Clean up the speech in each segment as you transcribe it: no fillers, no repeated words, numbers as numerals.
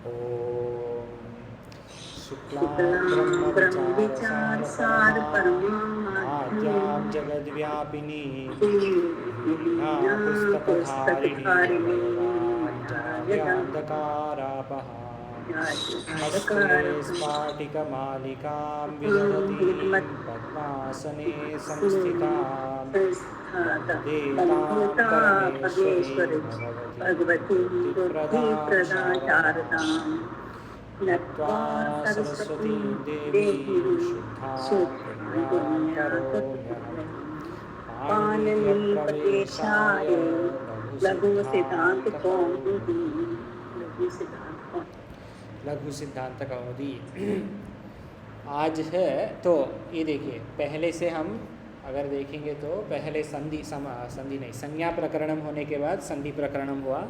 ॐ शुक्लां शुक्लां ब्रह्मविचारसार ब्रह्मविचारसारपरमां आद्यां परमां जगद्व्यापिनीं वीणा वीणा पुस्तकधारिणीं भगवान् पुस्तकधारिणीं जाड्यान्धकारापहां हस्ते अंधकारपहां स्फाटिकमालिकां विदधतीं पद्मासने संस्थितां वन्दे तां वन्दिता परमेश्वरीं परमेश्वरी भगवतीं भगवतीं बुद्धिप्रदां बुद्धिप्रदा शारदां शारदां नत्वा नत्वा सरस्वतीं सरस्वतीं देवीं देवीं शुद्धां शुद्धां पुण्यां करोम्यहं पाणिनीयप्रवेशाय पाणिनिप्रवेशाय लघुसिद्धान्तकौमुदी लघु सिद्धांत कौमुदी। लघु सिद्धांत कौमुदी आज है। तो ये देखिए, पहले से हम अगर देखेंगे तो पहले संधि नहीं, संज्ञा प्रकरणम होने के बाद संधि प्रकरणम हुआ।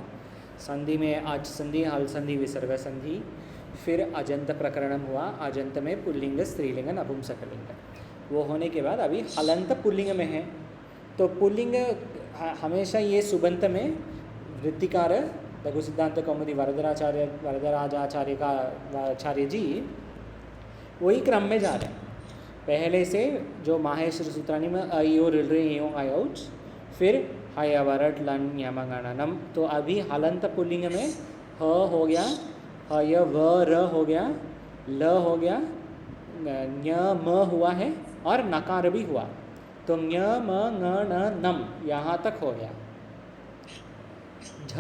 संधि में आज संधि, हल संधि, विसर्ग संधि, फिर अजंत प्रकरणम हुआ। अजंत में पुल्लिंग, स्त्रीलिंग, नपुंसकलिंग, वो होने के बाद अभी हलंत पुल्लिंग में है। तो पुल्लिंग हमेशा ये सुबंत में वृत्तिकार लघु सिद्धांत कौमुदी वरदराजाचार्य का आचार्य जी वही क्रम में जा रहे हैं। पहले से जो माहेश्वर सूत्रानी में अयो रे यो आयोच, फिर हयवरट लन यमगणनम। तो अभी हलंत पुल्लिंग में ह हो गया, हय व र हो गया, ल हो गया, ञ म हुआ है और नकार भी हुआ। तो ञ म ङ न नम यहाँ तक हो गया। झ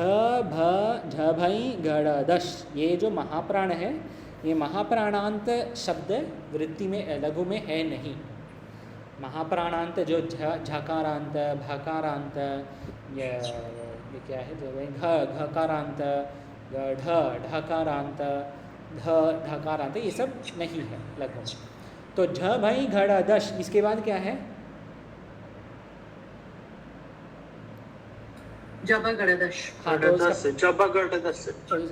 भई गढ़ दश, ये जो महाप्राण है, ये महाप्राणांत शब्द वृत्ति में लघु में है नहीं। महाप्राणांत जो झकारांत, भकारांत, ये क्या है जो घकारांत, ढकारांत, ढकारांत, ये सब नहीं है लघु में। तो झ भई घड़ दश, इसके बाद क्या है? जबगढ़दश। हाँ, तो उसका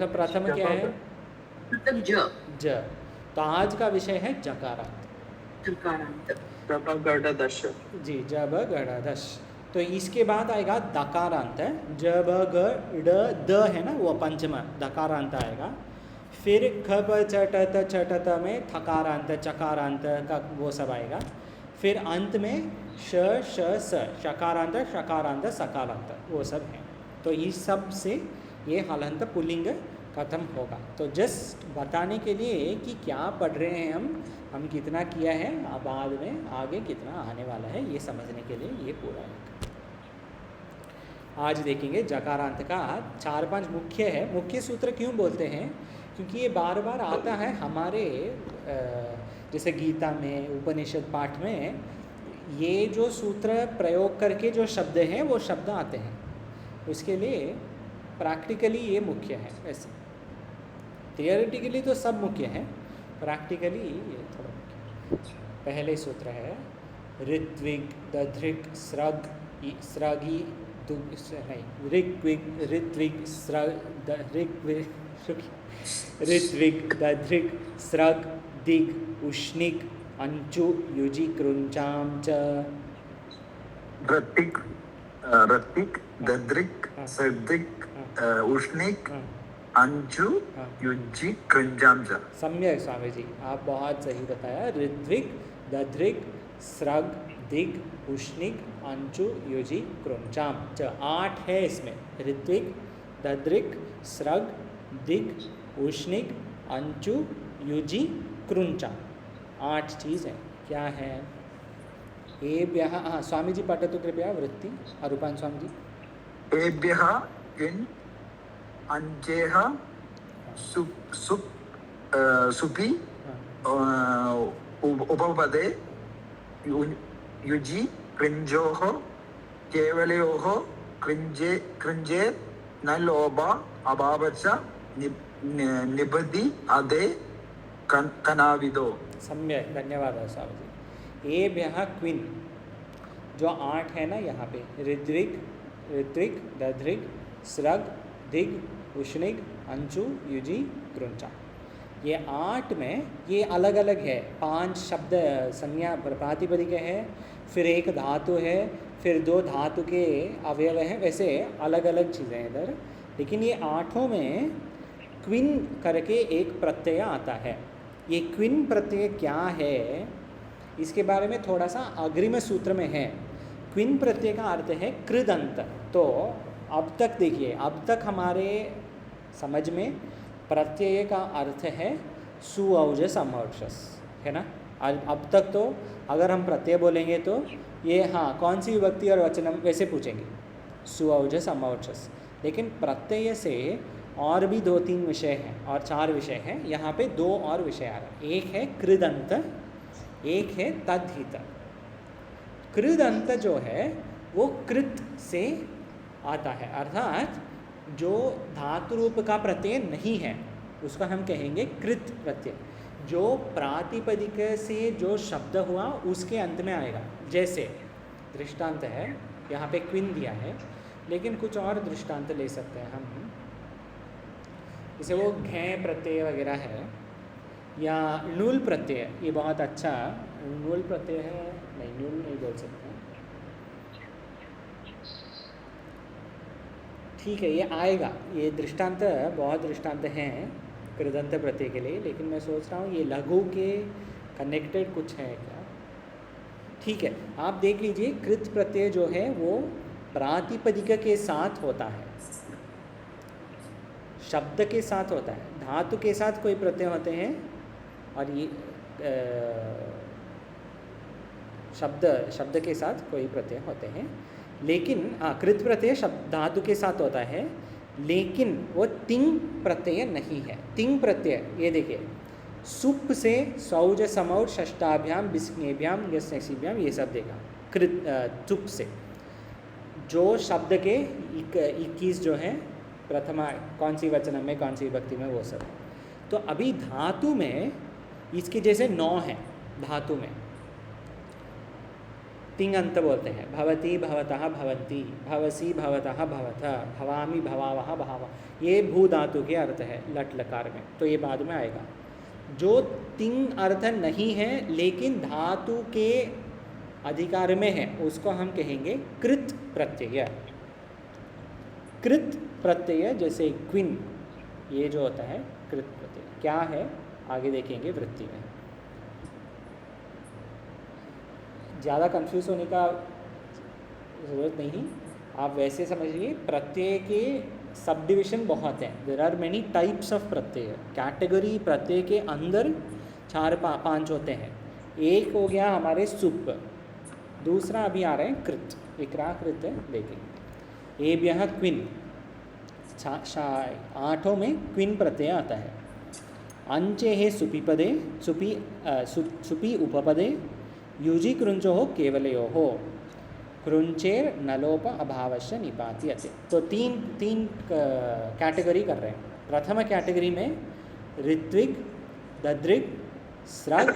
प्रथम क्या है? मतलब ज। तो आज का विषय है जकारांत। जबगढ़दश जी, जबगढ़दश। तो इसके बाद आएगा दकारांत। जब ग ड है ना, वो पंचम दकारांत आएगा। फिर खप चटत में थकारांत, चकारांत का वो सब आएगा। फिर अंत में श श स, शकारांत, शकारांत, सकारांत, वो सब है। तो इस सब से ये हलंत पुल्लिंग खत्म होगा। तो जस्ट बताने के लिए कि क्या पढ़ रहे हैं हम कितना किया है, बाद में आगे कितना आने वाला है, ये समझने के लिए ये पूरा है। आज देखेंगे जकारांत का 4-5 मुख्य है। मुख्य सूत्र क्यों बोलते हैं? क्योंकि ये बार बार आता है हमारे जैसे गीता में, उपनिषद पाठ में, ये जो सूत्र प्रयोग करके जो शब्द हैं वो शब्द आते हैं। उसके लिए प्रैक्टिकली ये मुख्य है। वैसे थियोरेटिकली तो सब मुख्य है, प्रैक्टिकली ये थोड़ा मुख्य। पहले सूत्र है ऋत्विग दध्रिक स्रग स्रगी ऋत्विग दध्रिक स्रग दिग उष्णिक अंचु युजि कृंचाम च। ऋत्विक दध्रिक सद्रिक उष्णिक अंचु युजि कृंचाम च। सम्यक स्वामी जी, आप बहुत सही बताया। ऋत्विक दध्रिक स्रग दिग उष्णिक अंचु युजि कृंचाम च। 8 है इसमें। ऋत्विक दध्रिक स्रग दिग उष्णिक अंचु युजि कृंचाम, 8 चीज़ है। क्या है? एभ्यः, हाँ स्वामी जी पठतु कृपया वृत्ति। रूपान स्वामी जी। एभ्यः इन अंचेह सुपि उपपदे युजि कृञ्जोः केवलयोः कृञ्जे न लोभ अभावश्च निबद्धि अदे कनाविदो। सम्यक, धन्यवाद स्वामी जी। एभ्यः क्विन, जो 8 है ना यहाँ पे, ऋत्विक दध्रिक स्रग दिग उष्णिक अंचु युजि कृंचा, ये 8 में ये अलग अलग है। 5 शब्द संज्ञा प्रातिपदिक है, फिर एक धातु है, फिर 2 धातु के अवयव हैं। वैसे अलग अलग चीज़ें हैं इधर, लेकिन ये 8 में क्विन करके एक प्रत्यय आता है। ये क्विन प्रत्यय क्या है इसके बारे में थोड़ा सा अग्रिम सूत्र में है। क्विन प्रत्यय का अर्थ है कृदंत। तो अब तक देखिए, अब तक हमारे समझ में प्रत्यय का अर्थ है सुऔजस अमौजस, है ना। अब तक तो अगर हम प्रत्यय बोलेंगे तो ये हाँ कौन सी विभक्ति और वचनम वैसे पूछेंगे, सुऔजस अमौजस। लेकिन प्रत्यय से और भी 2-3 विषय हैं और 4 विषय हैं। यहाँ पे 2 और विषय आ रहा है। एक है कृदंत, एक है तद्धित। कृदंत जो है वो कृत से आता है, अर्थात जो धातु रूप का प्रत्यय नहीं है उसका हम कहेंगे कृत प्रत्यय। जो प्रातिपदिक से जो शब्द हुआ उसके अंत में आएगा। जैसे दृष्टांत है, यहाँ पे क्विन दिया है, लेकिन कुछ और दृष्टांत ले सकते हैं हम। जैसे वो घै प्रत्यय वगैरह है, या नूल प्रत्यय, ये बहुत अच्छा नूल प्रत्यय है, नहीं नूल नहीं बोल सकते, ठीक है ये आएगा। ये दृष्टांत बहुत दृष्टांत हैं कृदंत प्रत्यय के लिए, लेकिन मैं सोच रहा हूँ ये लघु के कनेक्टेड कुछ है क्या। ठीक है, आप देख लीजिए कृत प्रत्यय जो है वो प्रातिपदिक के साथ होता है, शब्द के साथ होता है। धातु के साथ कोई प्रत्यय होते हैं और ये शब्द के साथ कोई प्रत्यय होते हैं, लेकिन कृत प्रत्यय शब्द धातु के साथ होता है, लेकिन वो तिंग प्रत्यय नहीं है। तिंग प्रत्यय ये देखिए, सुप से सौज समौज षष्ठाभ्याम बिस्नेभ्याम यस्नेभ्याम ये सब देगा। कृत चुप से जो शब्द के 21 जो है प्रथमा कौन सी वचन में कौन सी विभक्ति में वो सब। तो अभी धातु में इसके जैसे 9 हैं धातु में, तिंग अंत बोलते हैं। भवती भवतः भवन्ति, भवसी भवतः भवतः, भवामि भवावः भावा, ये भू धातु के अर्थ है लट लकार में, तो ये बाद में आएगा। जो तिंग अर्थ नहीं है लेकिन धातु के अधिकार में है उसको हम कहेंगे कृत प्रत्यय। कृत प्रत्यय जैसे क्विन, ये जो होता है कृत प्रत्यय क्या है आगे देखेंगे वृत्ति में। ज़्यादा कंफ्यूज होने का ज़रूरत नहीं, आप वैसे समझिए प्रत्यय के सब डिविज़न बहुत हैं। There are many types of प्रत्यय। कैटेगरी प्रत्यय के अंदर 4-5 होते हैं। एक हो गया हमारे सुप, दूसरा अभी आ रहे हैं कृत, इक्राकृत है लेकिन एभ्यः क्विन, 8 में क्विन प्रत्यय आता है। अंचे है सुपीपदे, सुपी उपपदे, युजि कृंचो हो केवलयो हो, कृंचेर नलोप अभावश्य निपात्यते। तो तीन कैटेगरी कर रहे हैं। प्रथम कैटेगरी में ऋत्विक, दद्रिक, स्रग,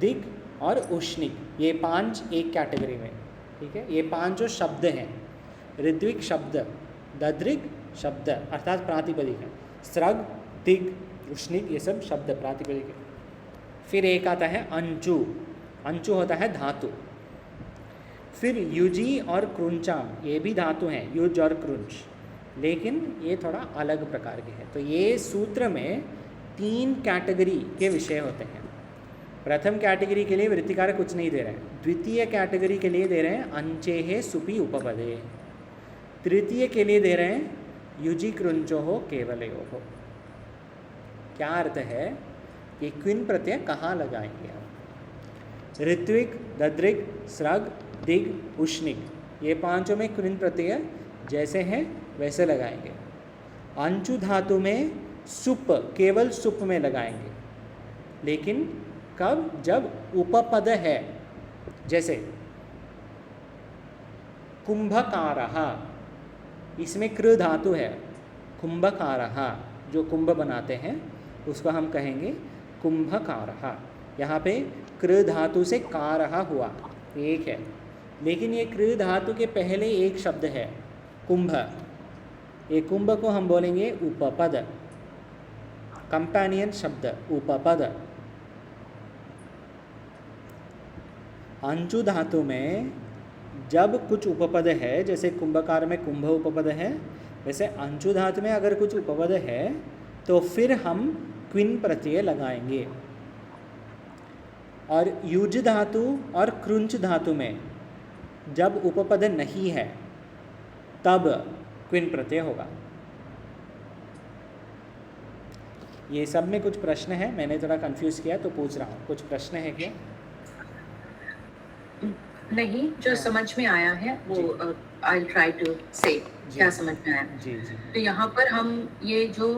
दिग और उष्णिक, ये 5 एक कैटेगरी में। ठीक है, ये 5 जो शब्द हैं, ऋत्विक शब्द, दद्रिक शब्द अर्थात प्रातिपदिक है, स्रग, दिग, उष्णिक ये सब शब्द प्रातिपदिक है। फिर एक आता है अंचु, अंचु होता है धातु। फिर युजी और क्रुंचाम, ये भी धातु हैं, युज और क्रुंच, लेकिन ये थोड़ा अलग प्रकार के हैं। तो ये सूत्र में 3 कैटेगरी के विषय होते हैं। प्रथम कैटेगरी के लिए वृत्तिकार कुछ नहीं दे रहे हैं। द्वितीय कैटेगरी के लिए दे रहे हैं अंचे है सुपी उपपदे। तृतीय के लिए दे रहे हैं युजी कृंचो हो केवलयो हो। क्या अर्थ है कि क्विन प्रत्यय कहाँ लगाएंगे हम? ऋत्विक, दद्रिक, स्रग, दिग, उष्णिक, ये 5 में क्विन प्रत्यय जैसे हैं वैसे लगाएंगे। अंचु धातु में सुप, केवल सुप में लगाएंगे, लेकिन कब? जब उपपद है। जैसे कुंभकारः, इसमें कृ धातु है, कुंभकारः जो कुंभ बनाते हैं उसको हम कहेंगे कुंभकारः। यहाँ पे कृ धातु से कारः हुआ, एक है, लेकिन ये कृ धातु के पहले एक शब्द है कुंभ। ये कुंभ को हम बोलेंगे उपपद, कंपेनियन शब्द उपपद। अंचु धातु में जब कुछ उपपद है, जैसे कुंभकार में कुंभ उपपद है, वैसे अंचु धातु में अगर कुछ उपपद है तो फिर हम क्विन प्रत्यय लगाएंगे। और युज धातु और कृंच धातु में जब उपपद नहीं है तब क्विन प्रत्यय होगा। ये सब में कुछ प्रश्न है, मैंने थोड़ा कंफ्यूज किया तो पूछ रहा हूँ, कुछ प्रश्न है क्या? नहीं, जो समझ में आया है वो आई विल ट्राई टू से क्या समझ में आया। जी जी। तो यहाँ पर हम ये जो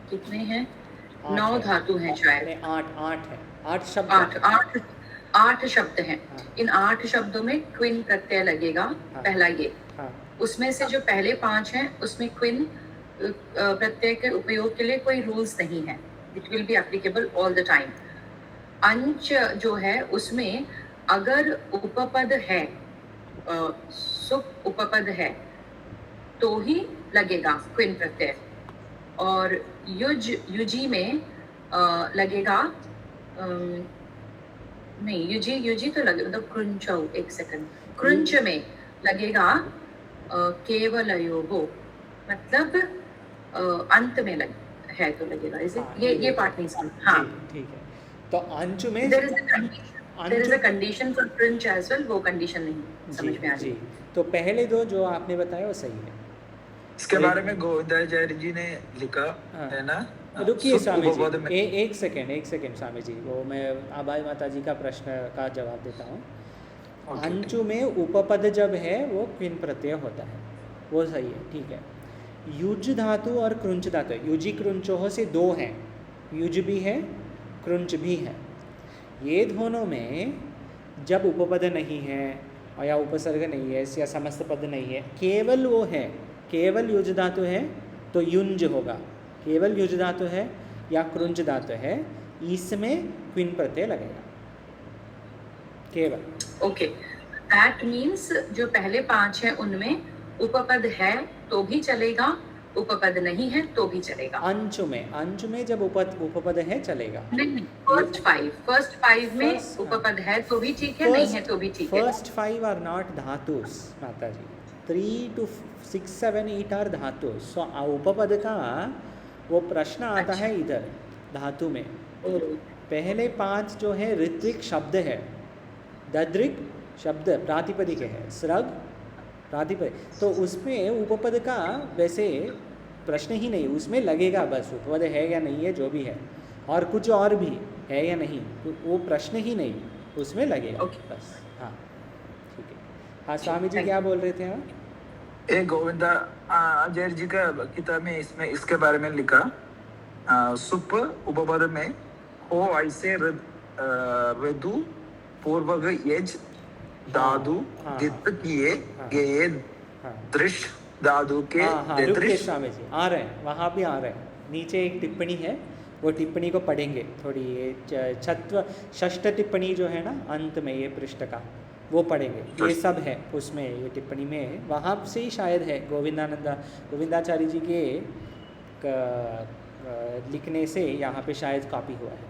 कितने हैं, 9 धातु हैं शायद, नहीं, 8 है, 8 शब्द, 8 शब्द हैं। हाँ। इन 8 शब्दों में क्विन प्रत्यय लगेगा। हाँ। पहला ये, हाँ उसमें से जो पहले 5 हैं उसमें क्विन प्रत्यय के उपयोग के लिए कोई रूल्स नहीं है, it will be applicable all the time. अंश जो है उसमें अगर उपपद है, सुप उपपद है तो ही लगेगा क्विन प्रत्यय, और युजी में लगेगा, नहीं युजी तो लगेगा, मतलब कृंचौ, एक सेकंड, कृंच में लगेगा केवलयोगो, मतलब अंत में है तो लगेगा। ये पार्ट नहीं समझ। हाँ ठीक है। तो अंश में there is a condition for cringe as well, वो कंडीशन नहीं समझ में आ रही। जी, तो पहले दो जो आपने बताया वो सही है। इसके बारे में गोविंदाचार्य जी ने लिखा है ना। रुकिए स्वामी उपपद में- जी, एक सेकेंड स्वामी जी, वो मैं आबाई माता जी का प्रश्न का जवाब देता हूँ। ओके, अंशु में उपपद जब है वो क्विन प्रत्यय होता है, वो सही है, ठीक है। युज धातु और कृंच धातु, युजी कृंचोह से 2 हैं, युज भी है कृंच भी है। ये दोनों में जब उपपद नहीं है और या उपसर्ग नहीं है या समस्त पद नहीं है, केवल वो है, केवल युज धातु है तो युंज होगा, केवल युज धातु है या कृंच धातु है, इसमें क्विन प्रत्यय लगेगा केवल। ओके, दैट मीन्स जो पहले 5 हैं उनमें उपपद है तो भी चलेगा, उपपद नहीं है तो भी चलेगा। अंशु में जब उपपद है चलेगा। नहीं, फर्स्ट 5 में उपपद है तो भी ठीक है, नहीं है तो भी ठीक है। फर्स्ट 5 आर नॉट धातुस माता जी, 3 to 6 7 8 आर धातुस। सो उपपद का वो प्रश्न आता है इधर धातु में। पहले 5 जो है ऋत्विक शब्द है, दद्रिक शब्द प्रातिपदिक है, स्रग प्रातिपदिक, तो उसमें उपपद का वैसे प्रश्न ही नहीं, उसमें लगेगा बस, उपपद है या नहीं है जो भी है, और कुछ और भी है या नहीं तो वो प्रश्न ही नहीं, उसमें लगेगा बस। हाँ ठीक है। हाँ स्वामी जी क्या बोल रहे थे आप? एक गोविंदा आचार्य जी का किताब में इसमें इसके बारे में लिखा, सुप उपपद में हो ऐसे ऋदु पूर्वक यज धातु दित किए गए दृश धातु के रुकिए स्वामी जी, आ रहे हैं, वहाँ भी आ रहे हैं, नीचे एक टिप्पणी है, वो टिप्पणी को पढ़ेंगे थोड़ी, ये षष्ठ टिप्पणी जो है ना अंत में ये पृष्ठ का, वो पढ़ेंगे, ये सब है उसमें, ये टिप्पणी में वहाँ से ही शायद है, गोविंदाचार्य जी के लिखने से यहाँ पे शायद कॉपी हुआ है,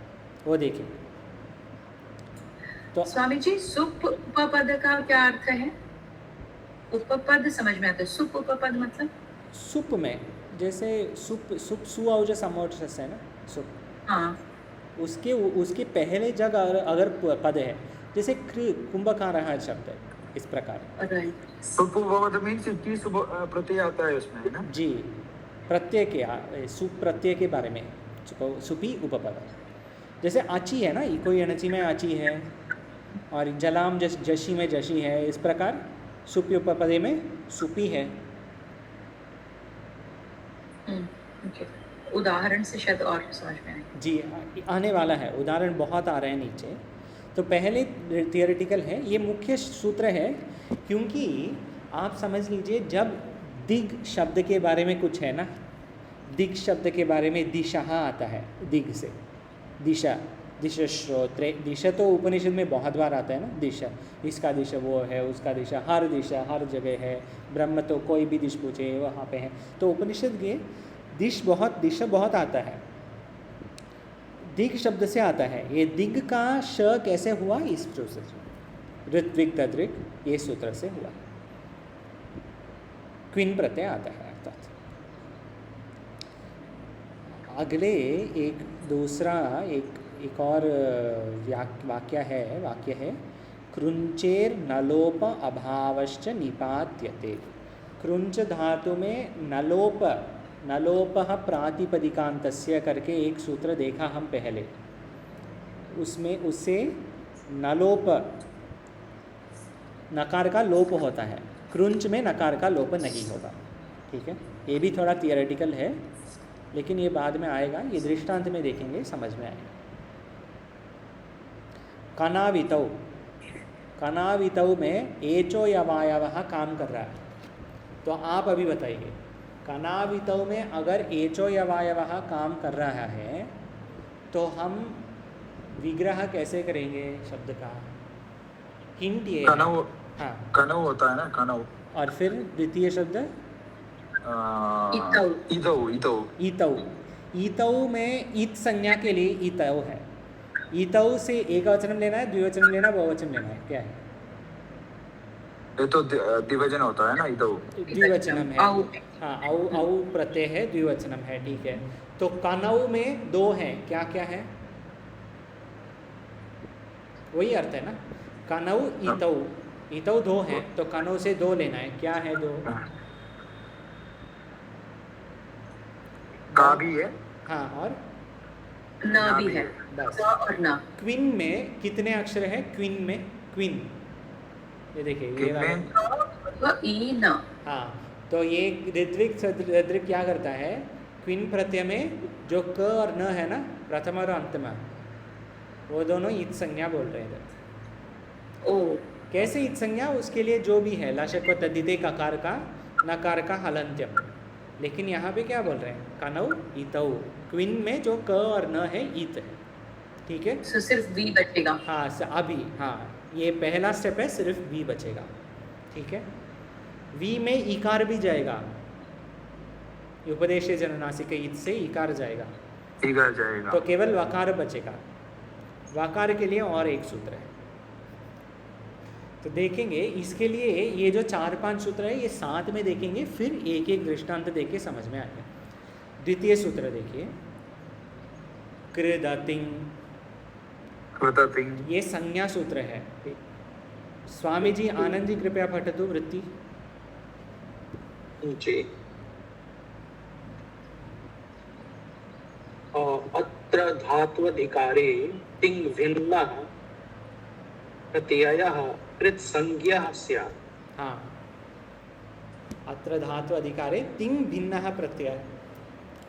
वो देखें। तो स्वामी जी सुप उपपद का क्या अर्थ है? उपपद समझ में आता है, सुप उपपद मतलब सुप में जैसे सुप सुआउज समोटस है ना, सुप, हाँ, उसके पहले जगह अगर पद है, जैसे कुंभकार शब्द है, इस प्रकार। सुप उपपद मीन्स प्रत्यय आता है उसमें, है ना जी, प्रत्यय के सुप प्रत्यय के बारे में सुपी उपपद, जैसे आची है ना, कोई अणची में आची है और जलाम जशी में जशी है, इस प्रकार सुपी उपपदे में सुपी है। उदाहरण से शायद और समझ में आए। जी आने वाला है, उदाहरण बहुत आ रहे हैं नीचे। तो पहले थियोरेटिकल है, ये मुख्य सूत्र है, क्योंकि आप समझ लीजिए जब दिग शब्द के बारे में कुछ है ना, दिग शब्द के बारे में दिशा आता है, दिग से दिशा, दिशा श्रोत्रे, दिशा तो उपनिषद में बहुत बार आता है ना, दिशा, इसका दिशा वो है, उसका दिशा, हर दिशा हर जगह है, ब्रह्म तो कोई भी दिश पूछे वहाँ पे है, तो उपनिषद के दिशा बहुत आता है, दिग शब्द से आता है। ये दिग का श कैसे हुआ, इस प्रोसेस में ऋत्विक तद्रिक ये सूत्र से हुआ, क्विन प्रत्यय आता है अर्थात। अगले एक दूसरा एक और वाक्य है कृंचेर नलोप अभावश्च निपात्यते। कृंच धातु में नलोपः प्रातिपदिकान्तस्य करके एक सूत्र देखा हम पहले, उसमें उससे नलोप नकार का लोप होता है, कृंच में नकार का लोप नहीं होगा। ठीक है, ये भी थोड़ा थियोरेटिकल है लेकिन ये बाद में आएगा, ये दृष्टांत में देखेंगे समझ में आएगा। कनावितौ में एचो यवायवः काम कर रहा है, तो आप अभी बताइए कनावितौ में अगर एचो यवायवः काम कर रहा है तो हम विग्रह कैसे करेंगे शब्द का? हिंट ये कनव, हाँ कनव होता है ना, कनव। और फिर द्वितीय शब्द ईतौ में ईत संज्ञा के लिए ईतौ है। ईतौ से एक वचन लेना है, द्विवचन लेना है, बहुवचन लेना है, क्या है? ये तो द्विवचन होता है ना, ईतौ द्विवचनम है। हाँ, औ प्रत्यय है, द्विवचनम है। ठीक है, तो कनौ में दो हैं, क्या क्या है? वही अर्थ है ना, कनौ ईतौ दो हैं, तो कनौ से दो लेना है, क्या है दो? का भी है, हाँ, और न भी है, बस। और न। क्वीन में कितने अक्षर है? क्वीन में क्वीन, ये देखिए ये वाला ई न। हाँ, तो ये ऋत्विक क्या करता है? क्वीन प्रत्यय में जो क और न है ना, प्रथम और अंत में, वो दोनों ईत संज्ञा बोल रहे हैं। ओ कैसे ईत संज्ञा? उसके लिए जो भी है लशक व तद्धिते ककार का नकार का हलंत्यम। लेकिन यहाँ पे क्या बोल रहे हैं? कनौ ईतौ, क्वीन में जो क और न है ईत है। ठीक है, सो सिर्फ वी बचेगा। हाँ अभी, हाँ ये पहला स्टेप है, सिर्फ वी बचेगा। ठीक है, वी में इकार भी जाएगा, उपदेश जननासिक ईत से इकार जाएगा, तो केवल वकार बचेगा। वकार के लिए और एक सूत्र है, तो देखेंगे इसके लिए ये जो 4-5 सूत्र है ये साथ में देखेंगे, फिर एक एक दृष्टांत देख के समझ में आएगा। द्वितीय सूत्र देखिए, कृदतिंग, ये संज्ञा सूत्र है। स्वामी जी, आनंद जी कृपया पठतु वृत्ति। जी, अत्र धात्वधिकारे तिङ् भिन्नः प्रत्ययः कृत्संज्ञः स्यात्। हाँ, अत्र धातु अधिकारे तिङ् भिन्नः प्रत्यय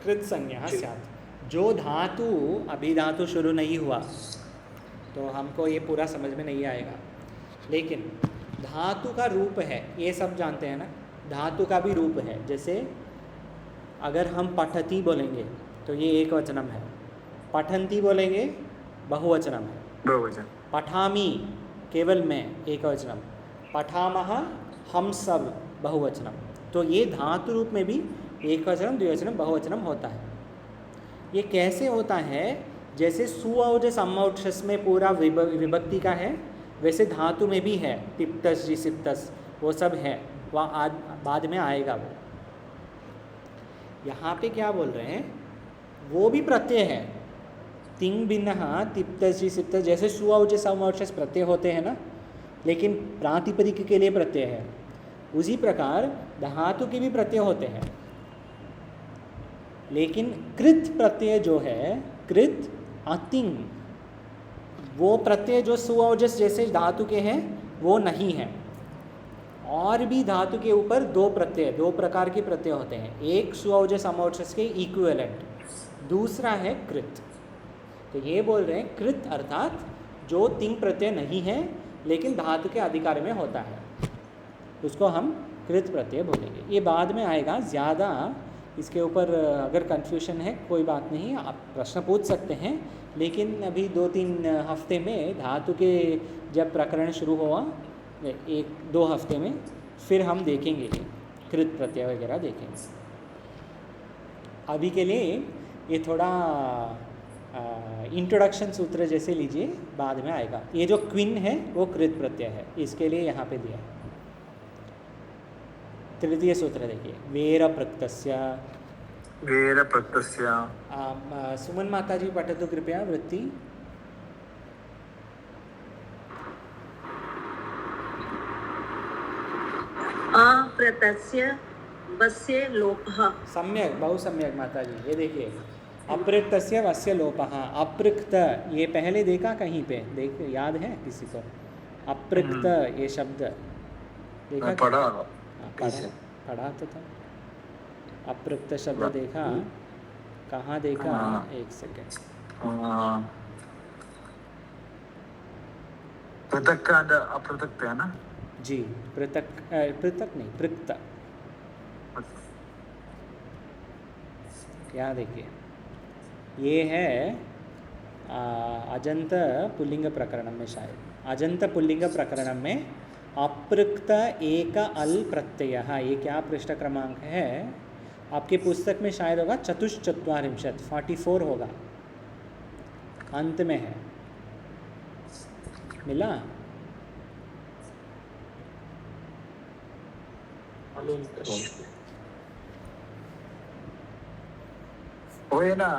कृत संज्ञा स्यात्। जो धातु अभी धातु शुरू नहीं हुआ तो हमको ये पूरा समझ में नहीं आएगा, लेकिन धातु का रूप है, ये सब जानते हैं ना, धातु का भी रूप है। जैसे अगर हम पठती बोलेंगे तो ये एक वचनम है, पठंती बोलेंगे बहुवचनम है, बहुवचन। पठामी केवल मैं एक वचनम, पठामः हम सब बहुवचनम। तो ये धातु रूप में भी एक वचनम, द्विवचनम, बहुवचनम होता है। ये कैसे होता है? जैसे सुऔज समौचस में पूरा विभक्ति का है, वैसे धातु में भी है, तिप्तस जिसिप्तस वो सब है, वह बाद में आएगा वो। यहाँ पे क्या बोल रहे हैं? वो भी प्रत्यय है, तिंग भिन्नः तिप्तस जिसिप्तस, जैसे सुऔज समौचस प्रत्यय होते हैं ना, लेकिन प्रातिपदिक के लिए प्रत्यय है, उसी प्रकार धातु के भी प्रत्यय होते हैं। लेकिन कृत प्रत्यय जो है, कृत अतिंग, वो प्रत्यय जो सुऔजस जैसे धातु के हैं वो नहीं है। और भी धातु के ऊपर दो प्रत्यय, दो प्रकार के प्रत्यय होते हैं, एक सुऔजस अमौजस के इक्विवेलेंट, दूसरा है कृत। तो ये बोल रहे हैं कृत अर्थात जो तिंग प्रत्यय नहीं है लेकिन धातु के अधिकार में होता है, उसको हम कृत प्रत्यय बोलेंगे। ये बाद में आएगा, ज़्यादा इसके ऊपर अगर कन्फ्यूजन है कोई बात नहीं, आप प्रश्न पूछ सकते हैं, लेकिन अभी 2-3 हफ्ते में धातु के जब प्रकरण शुरू हुआ, 1-2 हफ्ते में, फिर हम देखेंगे कृत प्रत्यय वगैरह देखेंगे। अभी के लिए ये थोड़ा इंट्रोडक्शन सूत्र जैसे लीजिए, बाद में आएगा। ये जो क्विन है वो कृत प्रत्यय है, इसके लिए यहाँ पे दिया है। तृतीय सूत्र देखिए, वेर प्रक्तस्य, गेर प्रत्यस्य सुमन माता जी पठतु कृपया वृत्ति। अप्रत्यस्य वस्य लोपः। सम्यक, बहु सम्यक माता जी। ये देखिए, अपृक्तस्य वस्य लोपः। अपृक्त ये पहले देखा कहीं पे, देख याद है किसी को? अपृक्त ये शब्द देखा? मैं पढ़ा हाँ, पढ़ा तो था। अपृक्त शब्द देखा, कहाँ देखा? एक सेकेंड। पृथक का अपृथक है ना जी, पृथक पृथक नहीं, पृक्त। यहाँ देखिए, ये है अजंत पुल्लिंग प्रकरणम में, शायद अजंत पुल्लिंग प्रकरणम में अपृक्त एक अल प्रत्यय। ये क्या पृष्ठ क्रमांक है आपके पुस्तक में? शायद होगा 44, 44 होगा, अंत में है। मिला? वो है ना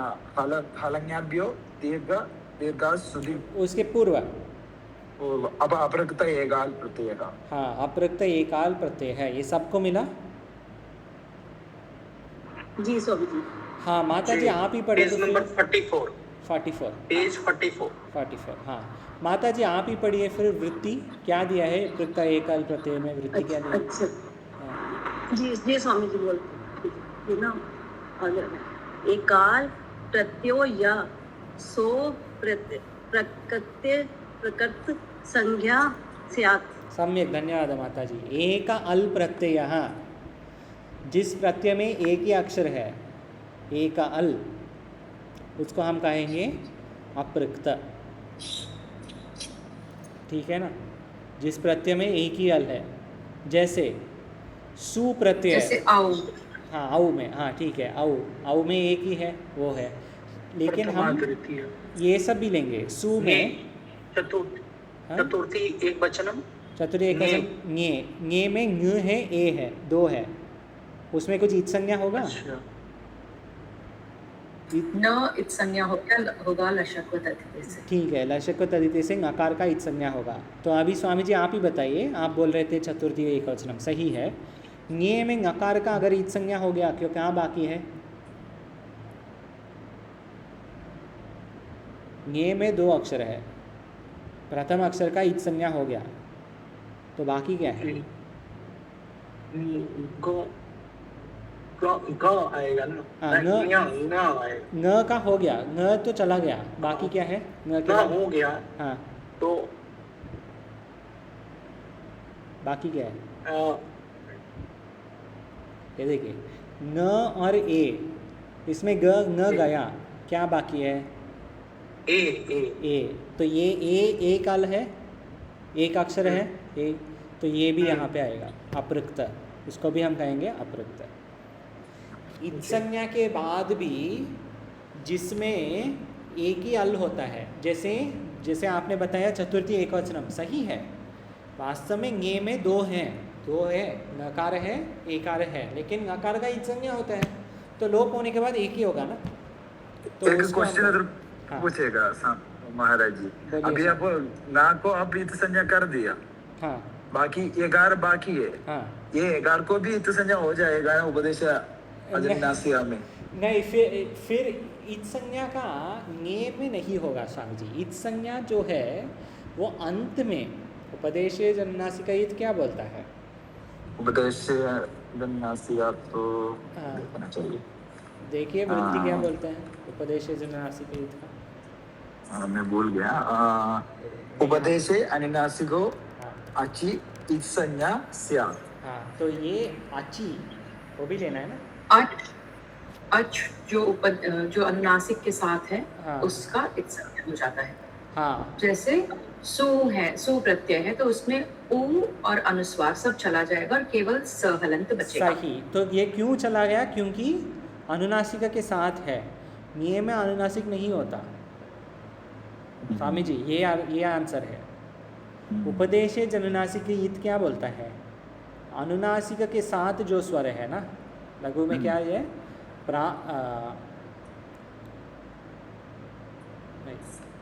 हलन्याभ्यो दीर्घ सुधि। उसके पूर्व अब अपृक्त एकाल प्रत्यय। हाँ, अपृक्त एकाल प्रत्यय है। ये सबको मिला? जी स्वामी जी। हाँ माता जी, आप ही पढ़े पेज तो नंबर फिर 44, पेज 44। हाँ माता जी आप ही पढ़िए फिर। वृत्ति क्या दिया है प्रत्यय एकाल प्रत्यय में? वृत्ति क्या दिया? अच्छा हाँ। जी स्वामी जी बोलते हैं ना, एकाल प्रत्यो या सो प्रकृत संज्ञा स्यात्। सम्यक, धन्यवाद माता जी। एक अल प्रत्यय, जिस प्रत्यय में एक ही अक्षर है, एक अल, उसको हम कहेंगे अपृक्त। ठीक है ना? जिस प्रत्यय में एक ही अल है, जैसे सु प्रत्यय, जैसे आओ। हाँ औ में, हाँ ठीक है, औ में एक ही है, वो है। लेकिन हम ये सब भी लेंगे। सु में चतुर्थी एक वचनम, चतुर्थी एक वचन। ङे में ङ है, ए है, दो है, उसमें कुछ ईत संज्ञा होगा? न इत संज्ञा होगा लशक व तद्धिते से। ठीक है, लशक व तद्धिते से नकार का ईत संज्ञा होगा। तो अभी स्वामी जी आप ही बताइए, आप बोल रहे थे चतुर्थी एक वचनम, सही है। ङे में नकार का अगर ईत संज्ञा हो गया, क्यों क्या बाकी है? ङे में दो अक्षर है, प्रथम अक्षर का ईत संज्ञा हो गया, तो बाकी क्या है? आएगा ना। हाँ, न का हो गया, न तो चला गया, बाकी क्या है? न के बाद हो गया, हाँ, तो बाकी क्या है? ये देखिए, न और ए, इसमें न गया, क्या बाकी है? ए। तो ये एक अल है, एक अक्षर है ए, तो ये भी यहाँ पे आएगा अपृक्त, इसको भी हम कहेंगे अपृक्त। इत संज्ञा के बाद भी जिसमें एक ही अल होता है, जैसे आपने बताया चतुर्थी एकवचनम, सही है। वास्तव में ङे में दो है, नकार है, एकार है, लेकिन नकार का इत संज्ञा होता है, तो लोप होने के बाद एक ही होगा ना। तो एक क्वेश्चन अगर पूछेगा महाराज जी, अभी आप ना को आप इत संज्ञा कर दिया, हाँ, बाकी एगार बाकी है, हाँ, ये एगार को भी इत संज्ञा हो जाएगा ना उपदेश अजन्नासिया में? नहीं, फिर इत संज्ञा का ङे में नहीं होगा स्वामी जी। इत संज्ञा जो है वो अंत में, उपदेशे जन्नासिका इत क्या बोलता है? उपदेश जन्नासिया तो देखना चाहिए। देखिए वृत्ति क्या बोलते हैं उपदेशे जन्नासिका इत का? मैं भूल गया। उपदेशे अनुनासिको अचि इत संज्ञा स्यात्। हाँ, तो ये अची वो भी लेना है ना। अच जो अनुनासिक के साथ है, हाँ, उसका इत संज्ञा हो जाता है। हाँ, जैसे सु है, सु प्रत्यय है, तो उसमें उ और अनुस्वार सब चला जाएगा और केवल स हलंत बचेगा। सही। तो ये क्यों चला गया? क्योंकि अनुनासिका के साथ है, ङे में अनुनासिक नहीं होता। स्वामी जी ये आंसर है। उपदेशे जननासिक इत क्या बोलता है? अनुनासिका के साथ जो स्वर है ना, लघु में क्या है? नहीं,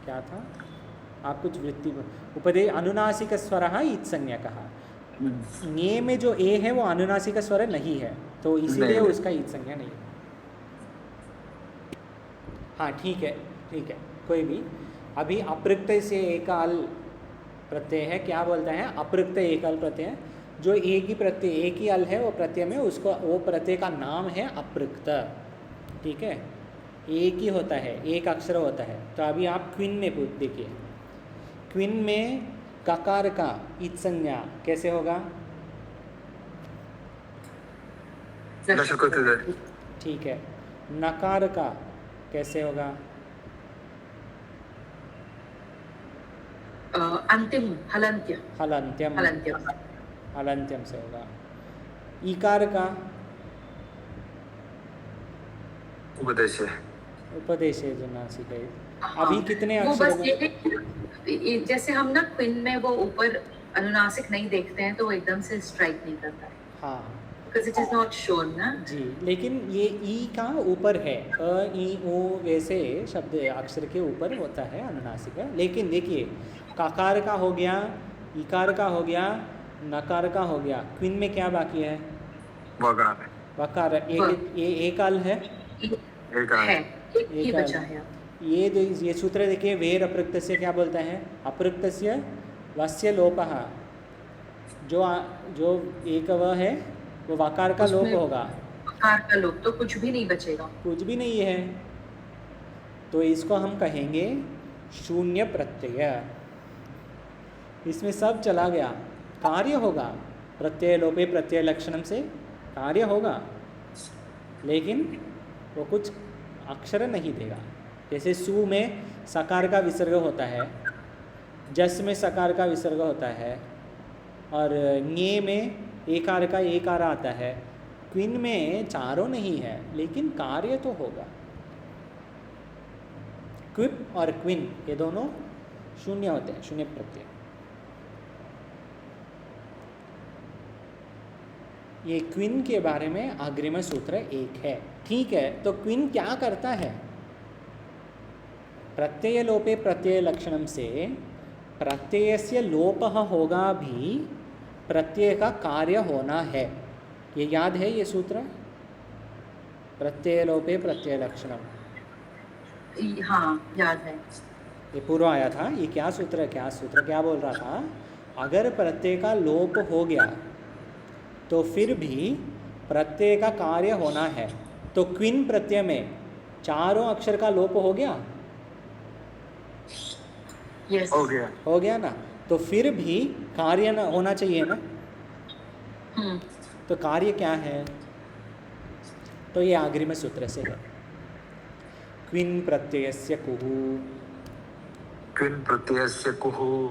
क्या था आप कुछ वृत्ति उपदेश अनुनासिक स्वर ईत्संज्ञकः। ङे में जो ए है वो अनुनासिक स्वर नहीं है, तो इसीलिए नहीं। उसका ईत्संज्ञा नहीं है। हाँ ठीक है, कोई भी। अभी अपृक्त से एकाल प्रत्यय है, क्या बोलता है अपृक्त एकाल प्रत्यय, जो एक ही प्रत्यय एक ही अल है वो प्रत्यय में, उसको वो प्रत्यय का नाम है अपृक्त। ठीक है, एक ही होता है, एक अक्षर होता है। तो अभी आप क्विन में देखिए, क्विन में ककार का ईत्संज्ञा कैसे होगा? ठीक है, नकार का कैसे होगा? अंतिम हलंत्य हलंत्यम हलंत्यम हलंत्यम से होगा। ईकार का उपदेश है जो नासिक है। अभी कितने वो अक्षर बस ये जैसे हम ना क्विन में वो ऊपर अनुनासिक नहीं देखते हैं तो वो एकदम से स्ट्राइक नहीं करता है, हाँ because it is not shown ना जी। लेकिन ये ई का ऊपर है, अ ई ऊ वैसे शब्द अक्षर के ऊपर होता है अनुनासिक। लेकिन देखिए ककार का हो गया, इकार का हो गया, नकार का हो गया, क्विन में क्या बाकी है? वकार। एक अल है, एक ही बचा है। ये सूत्र देखिए, वेर अपृक्त से क्या बोलता है? अपृक्तस्य वस्य लोपः, जो एक व है वो वकार का लोप होगा। वकार का लोप, तो कुछ भी नहीं बचेगा, कुछ भी नहीं है, तो इसको हम कहेंगे शून्य प्रत्यय। इसमें सब चला गया, कार्य होगा प्रत्यय लोपे प्रत्यय लक्षणम से कार्य होगा, लेकिन वो कुछ अक्षर नहीं देगा। जैसे सु में सकार का विसर्ग होता है, जस में सकार का विसर्ग होता है, और ङे में एकार का एकार आता है। क्विन में चारों नहीं है, लेकिन कार्य तो होगा। क्विप और क्विन ये दोनों शून्य होते हैं, शून्य प्रत्यय। ये क्विन के बारे में अग्रिम सूत्र एक है। ठीक है, तो क्विन क्या करता है? प्रत्यय लोपे प्रत्यय लक्षणम से प्रत्ययस्य लोपः होगा भी प्रत्यय का कार्य होना है। ये याद है ये सूत्र, प्रत्यय लोपे प्रत्यय लक्षणम? हाँ याद है, ये पूर्व आया था। ये क्या सूत्र क्या बोल रहा था? अगर प्रत्यय का लोप हो गया तो फिर भी प्रत्यय का कार्य होना है। तो क्विन प्रत्यय में चारों अक्षर का लोप हो गया, yes. हो गया ना, तो फिर भी कार्य न होना चाहिए ना। तो कार्य क्या है? तो ये अग्रिम सूत्र से है, क्विन प्रत्ययस्य कुहु।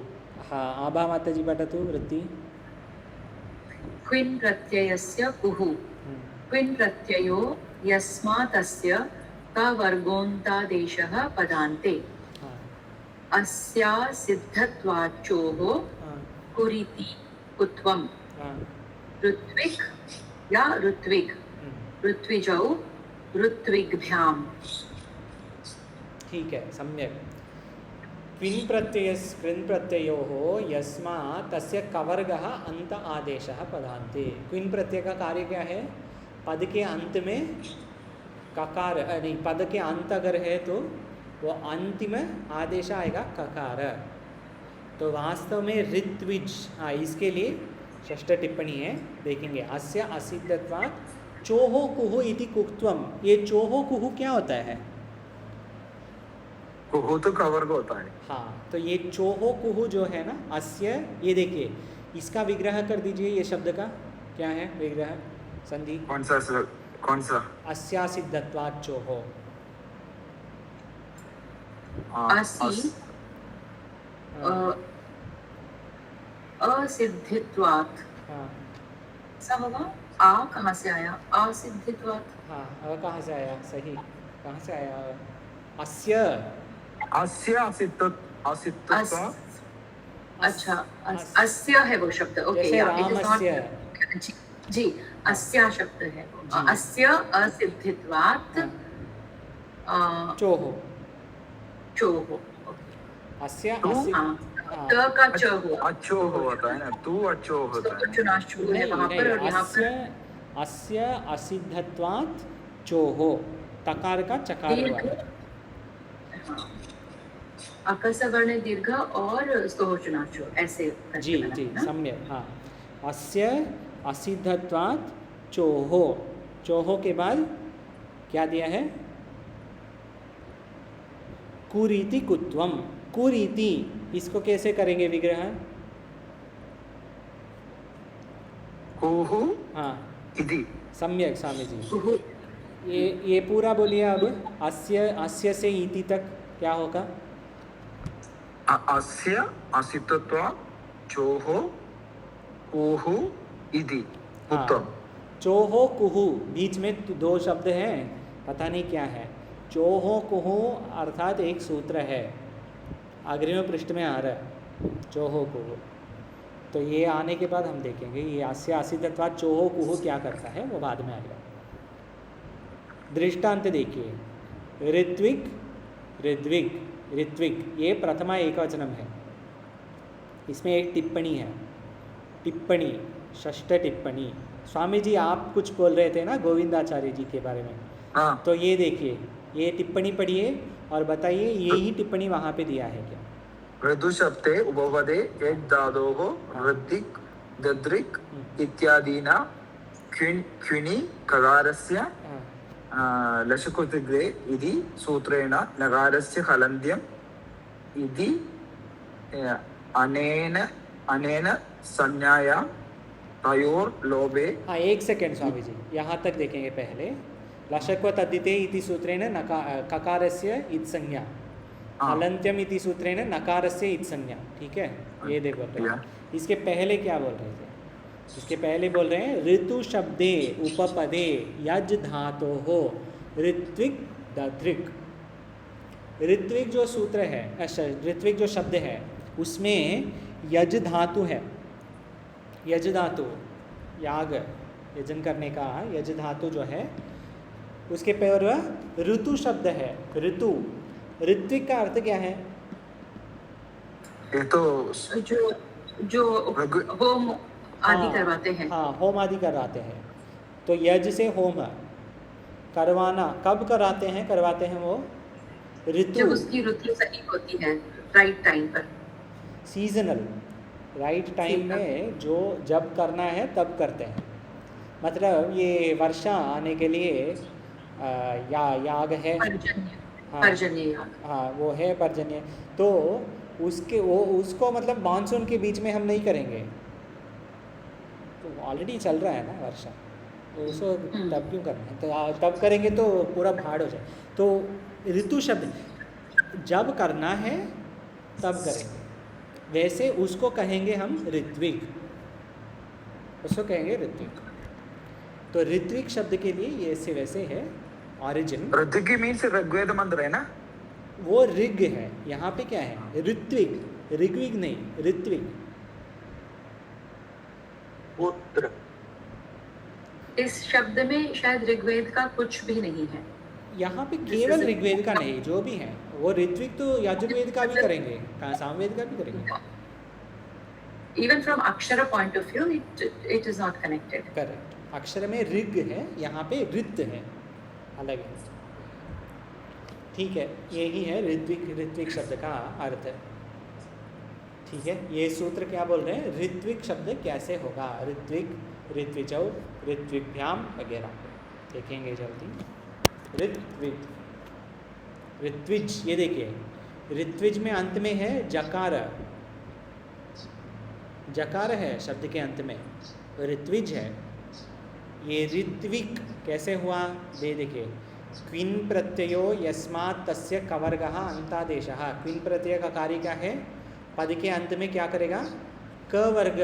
हाँ, आभा माता जी पठतु वृत्ति। क्विन प्रत्ययस्य कुहु, क्विन प्रत्ययो यस्मातस्य कवर्गोन्तादेशः पदान्ते अस्या सिद्धत्वाच्चोः कुरिति कुत्वम् ऋत्विक् या ऋत्विक् ऋत्विजौ ऋत्विग्भ्याम्। ठीक है, सम्यक। क्विन प्रत्ययोः यस्मात् तस्य कवर्गः अन्त आदेशः पदान्ते। क्विन प्रत्यय का कार्य क्या है? पद के अंत में ककार, नहीं, पद के अंत अगर है तो वो अंतिम आदेश आएगा ककार। तो वास्तव में ऋत्विज, हाँ, इसके लिए षष्ठ टिप्पणी है, देखेंगे। अस्य असिद्धत्वात् चोहो कुहु इति कुक्त्वम। ये चोहो कुहु क्या होता है? कुहु तो कवर्ग होता है। हाँ, तो ये चोहो कुहु जो है ना, अस्य, ये देखिए, इसका विग्रह कर दीजिए। ये शब्द का क्या है विग्रह, संधि? कौन सा? अस्यासिद्धत्वात् चोहो। असिद्धित्वात्, हाँ, ऐसा होगा। आ कहाँ से आया? असिद्धित्वात्। हाँ, अ कहाँ से आया? सही, कहाँ से आया? अस्य अच्छा, अस्य है वो शब्द। ओके, जैसे रामस्य। जी, अस्या शब्द है, जी। अस्य असिद्धित्वात् चोहो, चोः। अस्य तो अस्य हाँ, हाँ, त का च हुआ, अच्छो होता है ना, तू अच्छो होता है। चुनाशु है नहीं वहाँ पर, और नहीं, यहाँ अस्य पर अस्य असिद्धत्वात् चोहो, तकार का चकार हुआ दीर्घ, है। हाँ, अकस वर्ण दीर्घ और स्तोह चुनाशु ऐसे करके जी बना जी, है ना। सम्यक, हाँ। अस्य असिद्धत्वात् चोहो, चोहो के बाद क्या दिया है? कुरीति कुत्वम, कुरीति, इसको कैसे करेंगे विग्रह? कुहु हाँ, इति। सम्यक स्वामी जी। कुहु, ये पूरा बोलिए अब, अस्य अस्य से इति तक क्या होगा? अस्य असितत्वात् चोः कुहु इति। हाँ, उत्तम। चोहो कुहू, बीच में दो शब्द हैं, पता नहीं क्या है। चोहो कुहू अर्थात एक सूत्र है, अग्रिम पृष्ठ में आ रहा है, चोहो कुहू। तो ये आने के बाद हम देखेंगे ये अस्य असिद्धत्वात् चोहो कुहू क्या करता है, वो बाद में आएगा। दृष्टांत देखिए, ऋत्विक, ऋद्विक, ऋत्विक, ये प्रथमा एकवचनम है। इसमें एक टिप्पणी है, टिप्पणी, षष्ठ टिप्पणी। स्वामी जी आप कुछ बोल रहे थे ना गोविंदाचार्य जी के बारे में, हाँ, तो ये देखिए, ये टिप्पणी पढ़िए और बताइए यही टिप्पणी वहाँ पे दिया है क्या? ऋतु शब्दे उपपदे एक धातोः ऋत्विक् दद्रिक् इत्यादीना क्विनि ककारस्य हाँ, लशकुतिग्रे इति सूत्रेण नकारस्य हलन्त्यम् इति अनेन अनेन संज्ञाया तयोर्लोभे। हाँ, एक सेकेंड स्वामी जी, यहाँ तक देखेंगे पहले। लशक्व तद्धिते इति सूत्रेण ककारस्य इत् संज्ञा, हलन्त्यम इति सूत्रेण नकारस्य इत् संज्ञा, ठीक है? ये देखो पहले। इसके पहले क्या बोल रहे थे? इसके पहले बोल रहे हैं ऋतु शब्दे उपपदे यज धातोः ऋत्विक दध्रिक। ऋत्विक जो सूत्र है, ऋत्विक जो शब्द है, उसमें यज धातु है। यज धातु, याग यजन करने का यज धातु जो है, उसके पर ऋतु शब्द है, ऋतु। ऋत्विक का अर्थ क्या है? ये तो जो होम आदि हाँ, करवाते हैं। हाँ, होम आदि करवाते हैं। तो यज से होम करवाना, कब कराते हैं, करवाते हैं वो? ऋतु, जब उसकी ऋतु सही होती है, राइट टाइम पर, सीजनल, राइट टाइम में जो जब करना है तब करते हैं। मतलब ये वर्षा आने के लिए याग है, पर्जन्य, हाँ, पर्जन्य याग। हाँ, वो है पर्जन्य। तो उसको मतलब मानसून के बीच में हम नहीं करेंगे, तो ऑलरेडी चल रहा है ना वर्षा, तो उसको तब क्यों करना है? तो तब करेंगे तो पूरा भाड़ हो जाए। तो ऋतु शब्द जब करना है तब करेंगे, वैसे उसको कहेंगे हम ऋत्विक, उसको कहेंगे ऋत्विक। तो ऋत्विक शब्द के लिए ये ऐसे वैसे है ऑरिजिन। ऋत्विक मीन्स ऋग्वेद मंत्र है ना? वो ऋग है, यहाँ पे क्या है? ऋत्विक, ऋग्विक नहीं, ऋत्विक। पुत्र, इस शब्द में शायद ऋग्वेद का कुछ भी नहीं है। यहाँ पे केवल ऋग्वेद का नहीं, जो भी है वो ऋत्विक तो यजुर्वेद का भी करेंगे, सामवेद का भी करेंगे। Even from अक्षर point of view, it is not connected. Correct, अक्षर में ऋग है, यहाँ पे ऋत है, अलग है, ठीक है? यही है ऋत्विक, ऋत्विक शब्द का अर्थ, ठीक है? ये सूत्र क्या बोल रहे हैं? ऋत्विक शब्द कैसे होगा? ऋत्विक, ऋत्विजौ, ऋत्विभ्याम वगैरह देखेंगे जल्दी। ऋत्विज, ऋत्विज, ये देखिए, ऋत्विज में अंत में है जकार, जकार है शब्द के अंत में, ऋत्विज है। ये ऋत्विक कैसे हुआ? ये देखिए, क्विन प्रत्ययो यस्मात् तस्य कवर्गः अंतादेशः। क्विन प्रत्यय का कार्य क्या है? पद के अंत में क्या करेगा? क वर्ग,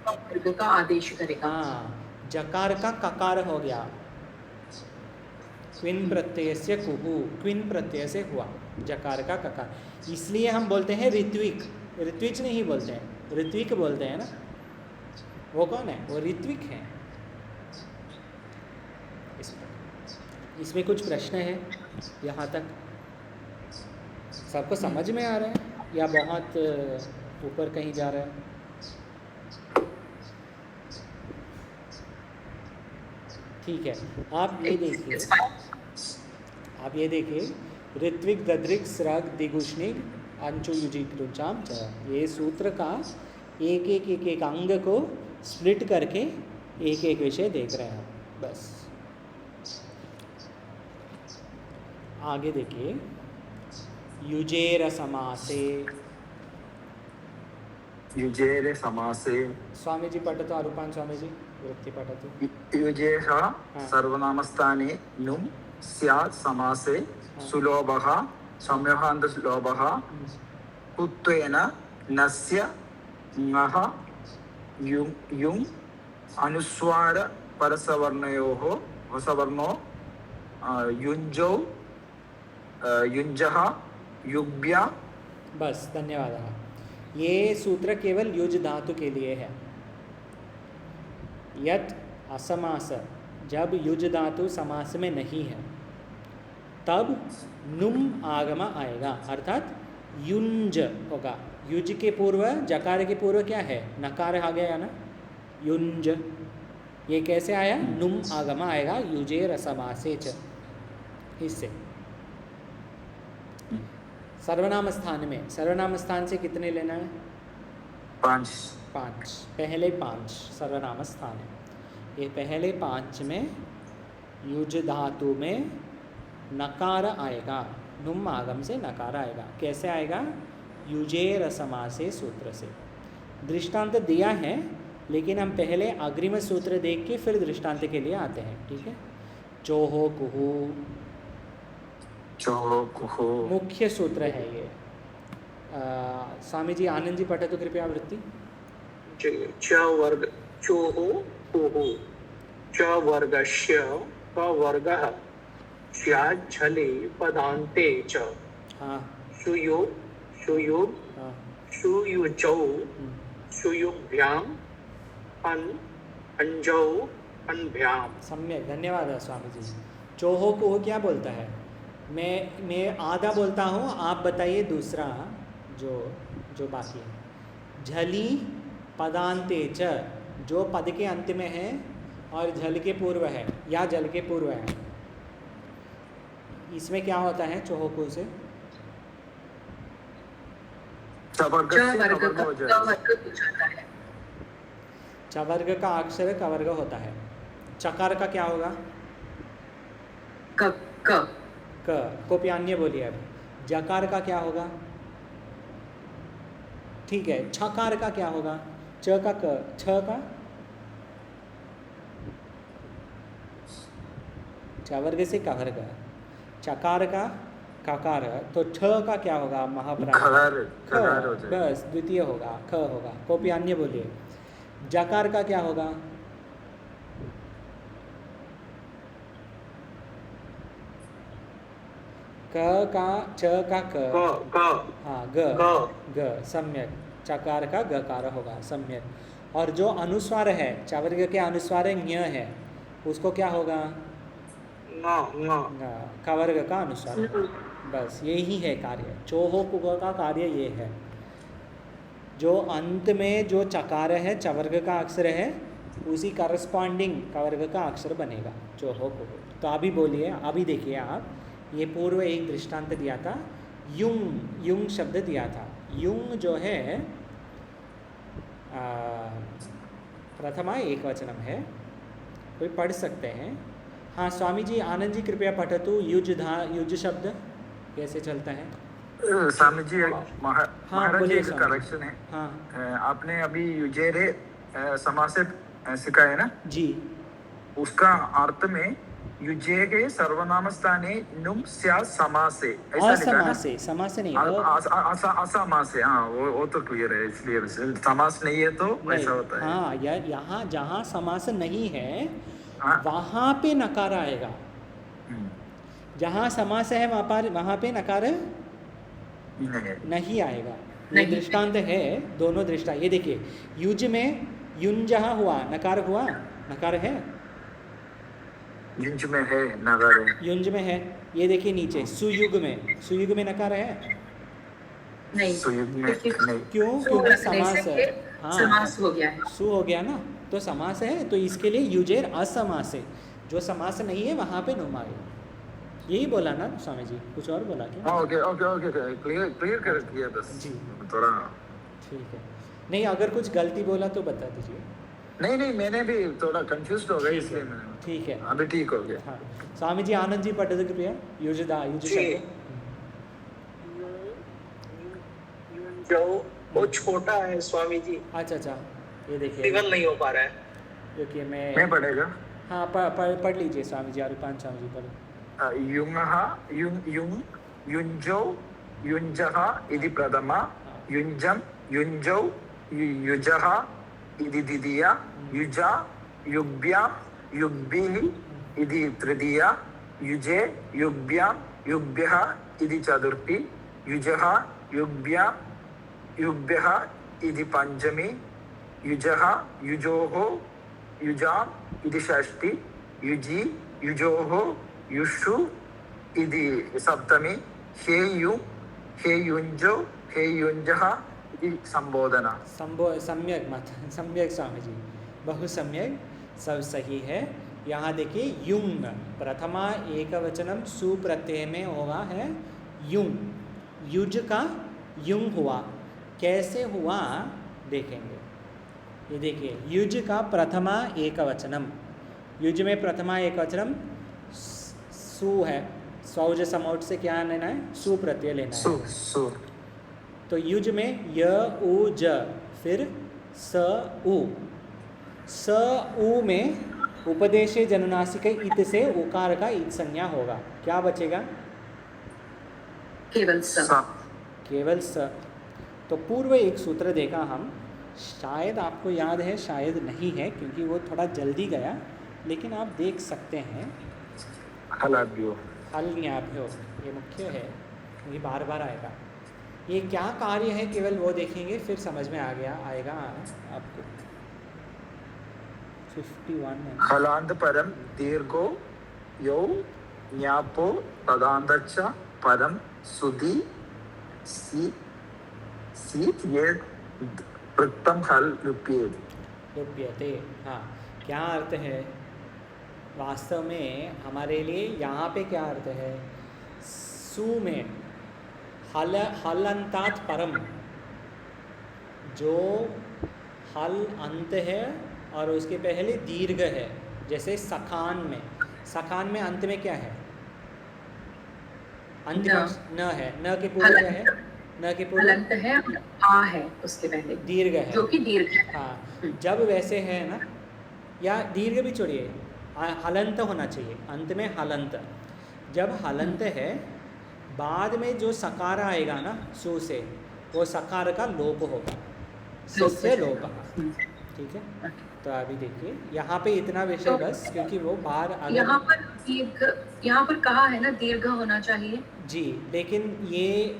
वर्ग का आदेश करेगा। हाँ, जकार का ककार हो गया, क्विन प्रत्यय से कुहू, क्विन प्रत्यय से हुआ जकार का ककार, इसलिए हम बोलते हैं ऋत्विक। ऋत्विज नहीं बोलते हैं, ऋत्विक बोलते हैं ना। वो कौन है? वो ऋत्विक है, इसमें कुछ प्रश्न है यहाँ तक? सबको समझ में आ रहा है या बहुत ऊपर कहीं जा रहा है? ठीक है, आप ये देखिए, It's fine. आप ये देखिए, ऋत्विक दद्रिक स्रग दिगुष्णिक अंचु युजी कृचाम च, ये सूत्र का एक अंग को स्प्लिट करके एक विषय देख रहे हैं बस। आगे देखिए, युजेर समासे, युजेरे समासे स्वामी जी पठतु, अरूपान स्वामी जी वृत्ति पठतु। युजेह सर्वनामस्थाने नुम स्यात् समासे सुलोभः संयोगान्तलोभः कुत्वेन नस्य ङः युङ् अनुस्वार परसवर्णयोः वसवर्णो युञ्जौ युञ्जः युग्भ्या। बस, धन्यवाद। ये सूत्र केवल युज धातु के लिए है। यत असमास, जब युज धातु समास में नहीं है तब नुम आगम आएगा, अर्थात युंज होगा। युज के पूर्व, जकार के पूर्व क्या है? नकार आ गया ना, युंज। ये कैसे आया? नुम आगम आएगा युजे रसमासे च, इससे। सर्वनाम स्थान में, सर्वनाम स्थान से कितने लेना है? 5। पहले 5 सर्वनाम स्थान है। ये पहले 5 में युज धातु में नकार आएगा, नुम आगम से नकार आएगा। कैसे आएगा? युजे रसमासे सूत्र से। दृष्टांत दिया है, लेकिन हम पहले अग्रिम सूत्र देख के फिर दृष्टांत के लिए आते हैं, ठीक है? चोहो कुहू मुख्य सूत्र है ये। स्वामी जी, आनंद जी पठे तो कृपया वृत्ति। च वर्ग चोहो कुहू च वर्गस्य क वर्गः स्याच्छले पदान्ते च। हाँ, सुयो सुयो हाँ, सुयुजौ सुयुभ्याम अन अंजौ अनभ्याम। सम्यक, धन्यवाद स्वामी जी। चोहो को क्या बोलता है? मैं आधा बोलता हूँ, आप बताइए दूसरा जो बाकी है। झली पदांते च, जो पद के अंत में है और झल के पूर्व है या जल के पूर्व है, इसमें क्या होता है चोहोको से? चवर्ग का अक्षर कवर्ग होता है। चकार का क्या होगा? क कोप्यान्य बोलिए। अब जकार का क्या होगा? ठीक है, छकार का क्या होगा? च का क, छ का चवर्ग से कवर्ग, चकार का ककार, तो छ का क्या होगा? महाप्राण ख, बस द्वितीय होगा, ख होगा। कोप्यान्य बोलिए। जकार का क्या होगा? क का, च का क, हाँ ग, सम्यक। चकार का गकार होगा, सम्यक। और जो अनुस्वार है, चवर्ग के अनुस्वार ञ है, उसको क्या होगा? कवर्ग का अनुस्वार। बस यही है कार्य, चोहो कुह का कार्य ये है। जो अंत में जो चकार है, चवर्ग का अक्षर है, उसी करस्पॉन्डिंग कवर्ग का अक्षर बनेगा चोहो कुह। तो अभी बोलिए, अभी देखिए आप, ये पूर्व एक दृष्टांत दिया था, युंग, युंग शब्द दिया था। युंग जो है प्रथमा एक वचनम है, कोई पढ़ सकते हैं। हाँ स्वामी जी, आनंद जी कृपया पठतु। युज शब्द कैसे चलता है? स्वामी जी, महाराज जी, एक करेक्शन है। हाँ, आपने अभी युजेरे समास से सिखाया ना जी। उसका अर्थ में युजे के सर्वनाम स्थाने नुम स्यात् समासे, ऐसा लिखा है ना? समासे नहीं, असमासे। हाँ, वो तो क्लियर है, इसलिए समास नहीं है तो ऐसा होता है। हाँ, यहाँ जहाँ समास नहीं है, हाँ? वहाँ पे नकार आएगा। जहाँ समास है वहाँ पे नकार नहीं आएगा। ये दृष्टांत है, दोनों दृष्टांत। ये देखिए, युज में युंजहा हुआ, नकार हुआ, नकार है। युंज में है नगर है। युंज में है, ये देखिए नीचे सुयुग में नकार है। नहीं, सुयुग में क्योंकि नहीं। क्यों? सु क्योंकि रखने समास से है। ये हाँ, समास हो गया है। सु हो गया ना, तो समास है, तो इसके लिए युजेर असमास है। जो समास नहीं है वहाँ पे नुमा है। यही बोला ना स्वामी जी, कुछ और बोला क्या? हाँ, ओके ओके ओके, क्लियर कर दिया बस। जी। थोड़ा ठीक है, नहीं अगर कुछ गलती बोला तो बता दीजिए। नहीं, मैंने भी थोड़ा कंफ्यूज हो गया ठीक इसलिए है, मैंने ठीक है। अभी ठीक हो गया। हाँ, स्वामी जी आनंद जी पढ़ कृपया युज जी। शब्द। जो वो छोटा है स्वामी जी, अच्छा, ये देखिए सिग्नल नहीं हो पा रहा है। क्योंकि मैं पढ़ेगा। हाँ पढ़ लीजिए स्वामी जी, आरुपान स्वामी जी पढ़ो। युंगः युंग युंजो युंजः इति प्रथमा, युंजम युंजौ युजः इति द्वितीया, युजा युग्भ्यां युग्भिः इति तृतीया, युजे युग्भ्यां युग्भ्यः इति चतुर्थी, युजः युग्भ्यां युग्भ्यः इति पंचमी, युजः युजोः युजाम् इति षष्ठी, युजि युजोः युषु इति सप्तमी, हे युञ्जो हे युञ्जः इति संबोधना। सम्यक स्वामी जी, बहु सम्यक, सब सही है। यहाँ देखिए युंग, प्रथमा एक वचनम सु प्रत्यय में होगा है युंग, युज का युंग हुआ, कैसे हुआ देखेंगे। ये देखिए युज का प्रथमा एक वचनम, युज में प्रथमा एक वचनम सु है, सौज समौट से क्या लेना है? सु प्रत्यय लेना है। सु तो युज में य उ ज, फिर स उ में उपदेशे जनुनासिक इत से उकार का इत संज्ञा होगा। क्या बचेगा? केवल स। केवल स। तो पूर्व एक सूत्र देखा हम, शायद आपको याद है, शायद नहीं है, क्योंकि वो थोड़ा जल्दी गया, लेकिन आप देख सकते हैं। हलाभ्यो हलन्याभ्यो, ये मुख्य है, ये बार बार आएगा। ये क्या कार्य है केवल वो देखेंगे, फिर समझ में आएगा आपको। 51 है। हलांत परम दीर्घो यौ न्यापो तदांतच्च परम सुधि सीत ये वृत्तम हल लुप्यते। हाँ, क्या अर्थ है वास्तव में हमारे लिए? यहाँ पे क्या अर्थ है? सु में हलंतात परम, जो हल अंत है और उसके पहले दीर्घ है, जैसे सखान में अंत में क्या है? अंत में न है, न के पूर्व क्या है? न के पूर्व हलंत है, आ है उसके पहले, दीर्घ है, जो कि दीर्घ है। हाँ, जब वैसे है ना, या दीर्घ भी छोड़िए, हलंत होना चाहिए, अंत में हलंत। जब हलंत है, बाद में जो सकार आएगा ना सु से, वो सकार का लोप होगा, सस्य लोप। ठीक है, तो अभी देखिए यहाँ पे इतना विषय बस, क्योंकि वो बाहर यहाँ पर कहा है ना दीर्घ होना चाहिए जी, लेकिन ये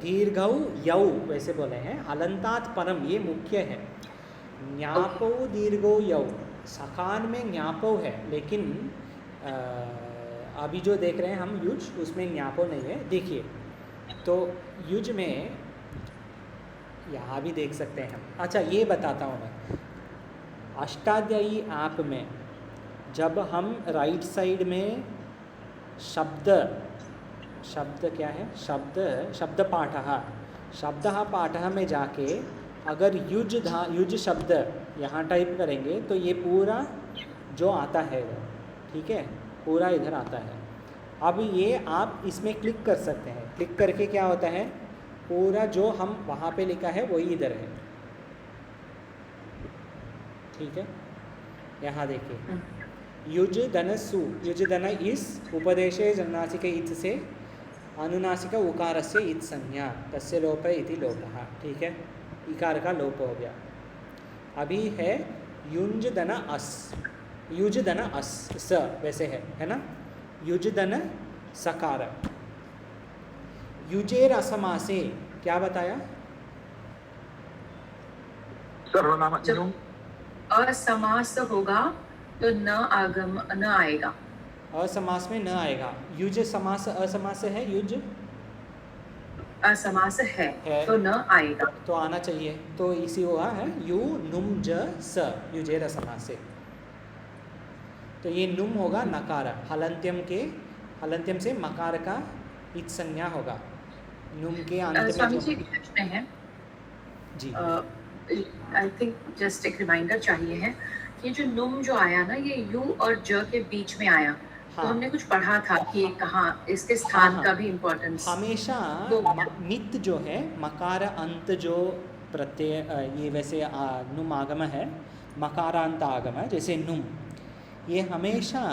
दीर्घौ यौ वैसे बोले हैं, हलंतात परम ये मुख्य है। न्यापो दीर्घो यौ, सखान में न्यापो है, लेकिन अभी जो देख रहे हैं हम युज, उसमें न्यापो नहीं है। देखिए तो युज में यहाँ भी देख सकते हैं हम। अच्छा, ये बताता हूँ मैं, अष्टाध्यायी ऐप में जब हम राइट साइड में शब्द क्या है, शब्द पाठः में जाके अगर युज शब्द यहाँ टाइप करेंगे तो ये पूरा जो आता है, ठीक है, पूरा इधर आता है। अब ये आप इसमें क्लिक कर सकते हैं, क्लिक करके क्या होता है, पूरा जो हम वहाँ पे लिखा है वही इधर है। ठीक है, यहाँ देखिए युज धन सु, युज धन इस उपदेशे जनुनासिक इत से अनुनासिक उकारस्य इत संज्ञा, तस्य लोप इति लोपः। ठीक है, इकार का लोप हो गया। अभी है युंज धन अस, युज धन अस स वैसे है ना, युज धन सकार। युजेर असमासे क्या बताया? सर्वनाम जब असमास होगा तो न आएगा। असमास में न आएगा। युज समास असमास है, युज असमास है तो न आएगा। तो आना चाहिए, तो इसी हुआ है यू नुम ज स युजेर समासे। तो ये नुम होगा नकार, हलंत्यम से मकार का इत संज्ञा होगा। नुम के अंत में स्वामी जो जी एक प्रश्न है, जी आई थिंक जस्ट एक रिमाइंडर चाहिए है। ये जो नुम जो आया ना, ये यू और ज के बीच में आया। हाँ। तो हमने कुछ पढ़ा था कि कहाँ इसके स्थान हाँ। का भी इम्पोर्टेंस। हमेशा नित जो है मकार अंत जो प्रत्यय ये वैसे नुम आगम है, मकारांत आगम है, जैसे नुम ये हमेशा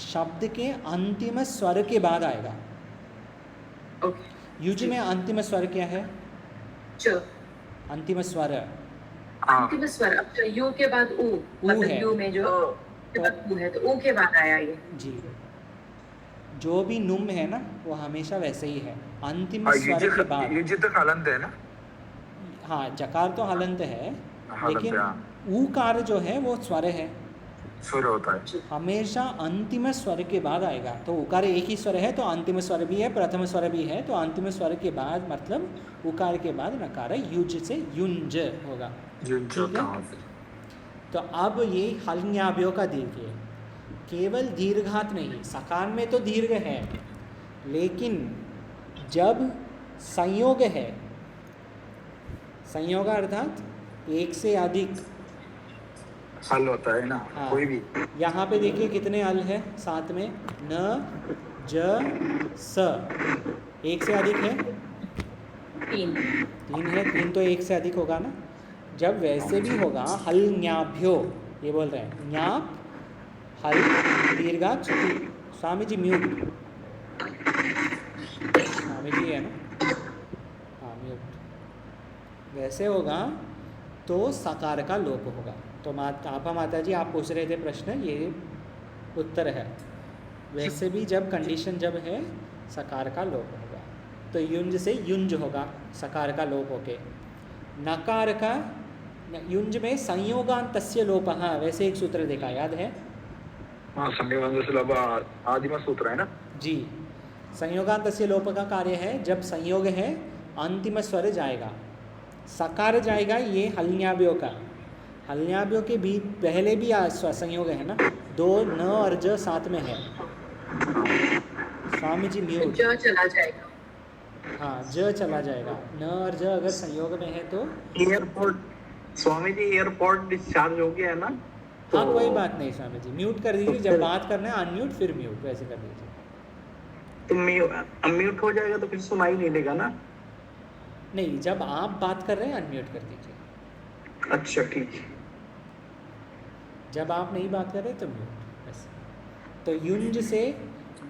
शब्द के अंतिम स्वर के बाद आएगा। ओके। युज में अंतिम स्वर क्या है? च। अंतिम स्वर अंतिम स्वर अब जो यू के बाद ऊ, मतलब है। यू में जो के बाद ऊ है तो ऊ के बाद आया ये। जी, जो भी नुम है ना वो हमेशा वैसे ही है, अंतिम स्वर के बाद। युज तो हलंत है ना? हाँ, जकार तो हलंत है, हलंत, लेकिन हाँ। ऊकार जो है वो स्वर है, स्वर होता है। हमेशा अंतिम स्वर के बाद आएगा। तो उकार एक ही स्वर है तो अंतिम स्वर भी है, प्रथम स्वर भी है, तो अंतिम स्वर के बाद मतलब उकार के बाद नकार युज से युंज होगा। ठीक है? तो अब ये हल्न्याभ्यो का दीर्घ है, केवल दीर्घात नहीं, सकार में तो दीर्घ है, लेकिन जब संयोग है, संयोग अर्थात एक से अधिक हल होता है ना। हाँ। कोई भी यहाँ पे देखिए कितने हल है साथ में, न ज स, एक से अधिक है, तीन। तीन है, तीन तो एक से अधिक होगा ना। जब वैसे भी होगा हल न्याभ्यो, ये बोल रहे हैं न्याप हल दीर्घा छुटी। स्वामी जी म्यूट, स्वामी जी है ना, हाँ म्यूट। वैसे होगा तो सकार का लोप होगा। तो आपा माता जी आप पूछ रहे थे प्रश्न, ये उत्तर है। वैसे भी जब कंडीशन जब है सकार का लोप होगा, तो युंज से युंज होगा सकार का लोप होके। नकार का युंज में संयोगांतस्य लोपः, वैसे एक सूत्र देखा याद है? हाँ, संयोगांतस्य लोप आदिम सूत्र है ना जी। संयोगांतस्य लोप का कार्य है जब संयोग है अंतिम स्वर जाएगा, सकार जाएगा, ये हल्न्याभ्यो का। हल्न्याभ्यो के भी पहले भी संयोग है ना, दो न और ज साथ में है। स्वामी जी म्यूट। ज चला जाएगा। हाँ, ज चला जाएगा, न और ज अगर संयोग में है तो। Airport, Swami ji airport discharge हो गया है ना? हाँ, कोई बात नहीं स्वामी जी, म्यूट कर दीजिए, जब बात करना है अनम्यूट फिर म्यूट, वैसे कर दीजिए। तो म्यूट हो जाएगा तो फिर सुनाई नहीं देगा ना? नहीं, जब आप बात कर रहे हैं अनम्यूट कर दीजिए। अच्छा ठीक है। जब आप नहीं बात कर रहे तो म्यूट, बस। तो युंज से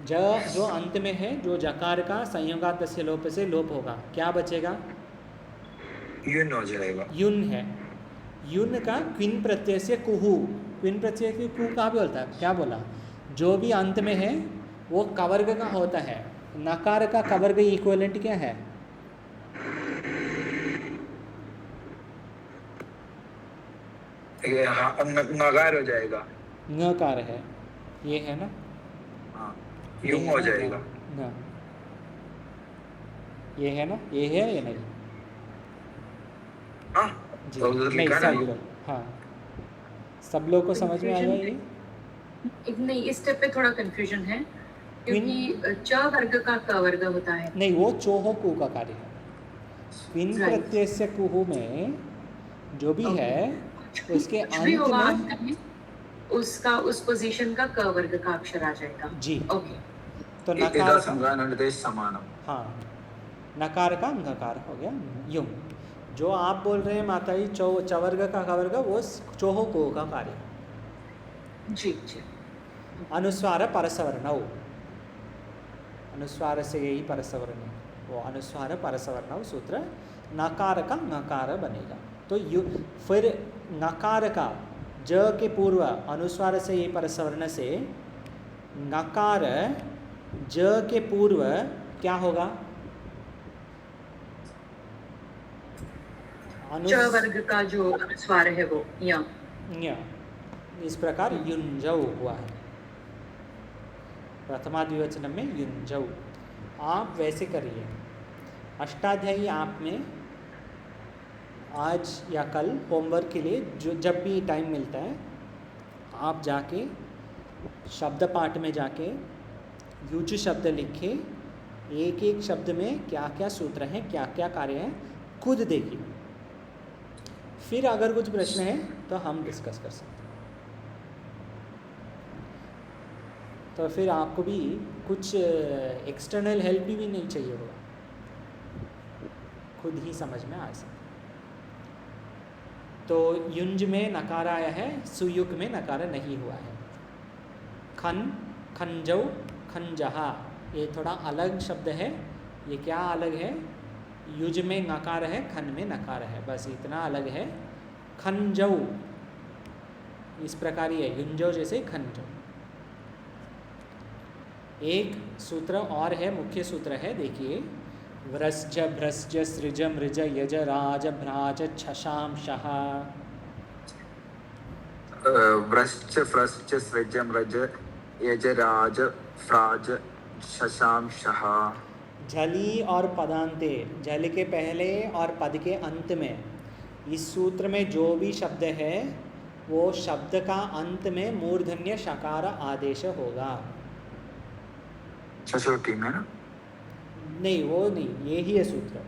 ज जो अंत में है, जो जकार का संयोगात्स्य लोप से लोप होगा, क्या बचेगा? युन हो जाएगा। युन है, युन का क्विन प्रत्यय से कुहू, क्विन प्रत्यय से कुहू कहाँ बोलता है, क्या बोला? जो भी अंत में है वो कवर्ग का होता है। नकार का कवर्ग इक्विवेलेंट क्या है? नगार हो जाएगा। नकार है, ये है ना, हाँ, युम हो जाएगा। न, ये है ना, ये है या नहीं? हाँ, जी, तो उधर नहीं लिखा ना सब युम। लोग, हाँ सब लोग को समझ में आया ये? नहीं, इस स्टेप पे थोड़ा कंफ्यूजन है, क्योंकि च वर्ग का क वर्ग होता है। नहीं, वो चोहो कु का कार्य है। क्विन Right. प्रत्यय से कुहू में जो भी है उसके कुछ भी होगा अंत में, अंत में उसका उस पोजीशन का क वर्ग का अक्षर आ जाएगा। जी। ओके। तो इदा नकार का, संज्ञा निर्देश समानम। हाँ, नकार का नकार हो गया युम। जो आप बोल रहे हैं माता जी चवर्ग का कवर्ग, वो चोहो को का कार्य। जी जी। अनुस्वार परसवर्णौ, अनुस्वार से यही परसवर्ण, वो अनुस्वार परसवर्णौ सूत्र, नकार का नकार बनेगा। तो फिर नकार का ज के पूर्व अनुस्वार से ये परसवर्ण से नकार ज के पूर्व क्या होगा? च वर्ग का जो अनुस्वार है वो य। न्य, इस प्रकार युंजौ हुआ है, प्रथमा द्विवचन में युंजौ। आप वैसे करिए, अष्टाध्यायी आप में आज या कल होमवर्क के लिए जो जब भी टाइम मिलता है आप जाके शब्द पाठ में जाके युज शब्द लिखे, एक एक शब्द में क्या क्या सूत्र हैं, क्या क्या कार्य हैं, खुद देखिए। फिर अगर कुछ प्रश्न है तो हम डिस्कस कर सकते हैं। तो फिर आपको भी कुछ एक्सटर्नल हेल्प भी नहीं चाहिए होगा, खुद ही समझ में आ सकता। तो युंज में नकार आया है, सुयुग में नकार नहीं हुआ है। खन, खंजौ, खंजहा, ये थोड़ा अलग शब्द है। ये क्या अलग है? युज में नकार है, खन में नकार है, बस इतना अलग है। खंजौ इस प्रकार ही है, युंजौ जैसे खंजौ। एक सूत्र और है, मुख्य सूत्र है, देखिए। व्रस्ज, भ्रस्ज, सृज, मृज, यज, राज, भ्राज, छशाम, शः। व्रश्च, फ्रश्च, सृज, मृज, यज, राज, फ्राज, शशाम, शः। झली और पदांते, झल के पहले और पद के अंत में, इस सूत्र में जो भी शब्द है वो शब्द का अंत में मूर्धन्य शकार आदेश होगा। छठोटी में ना? नहीं, वो नहीं, ये ही है सूत्र।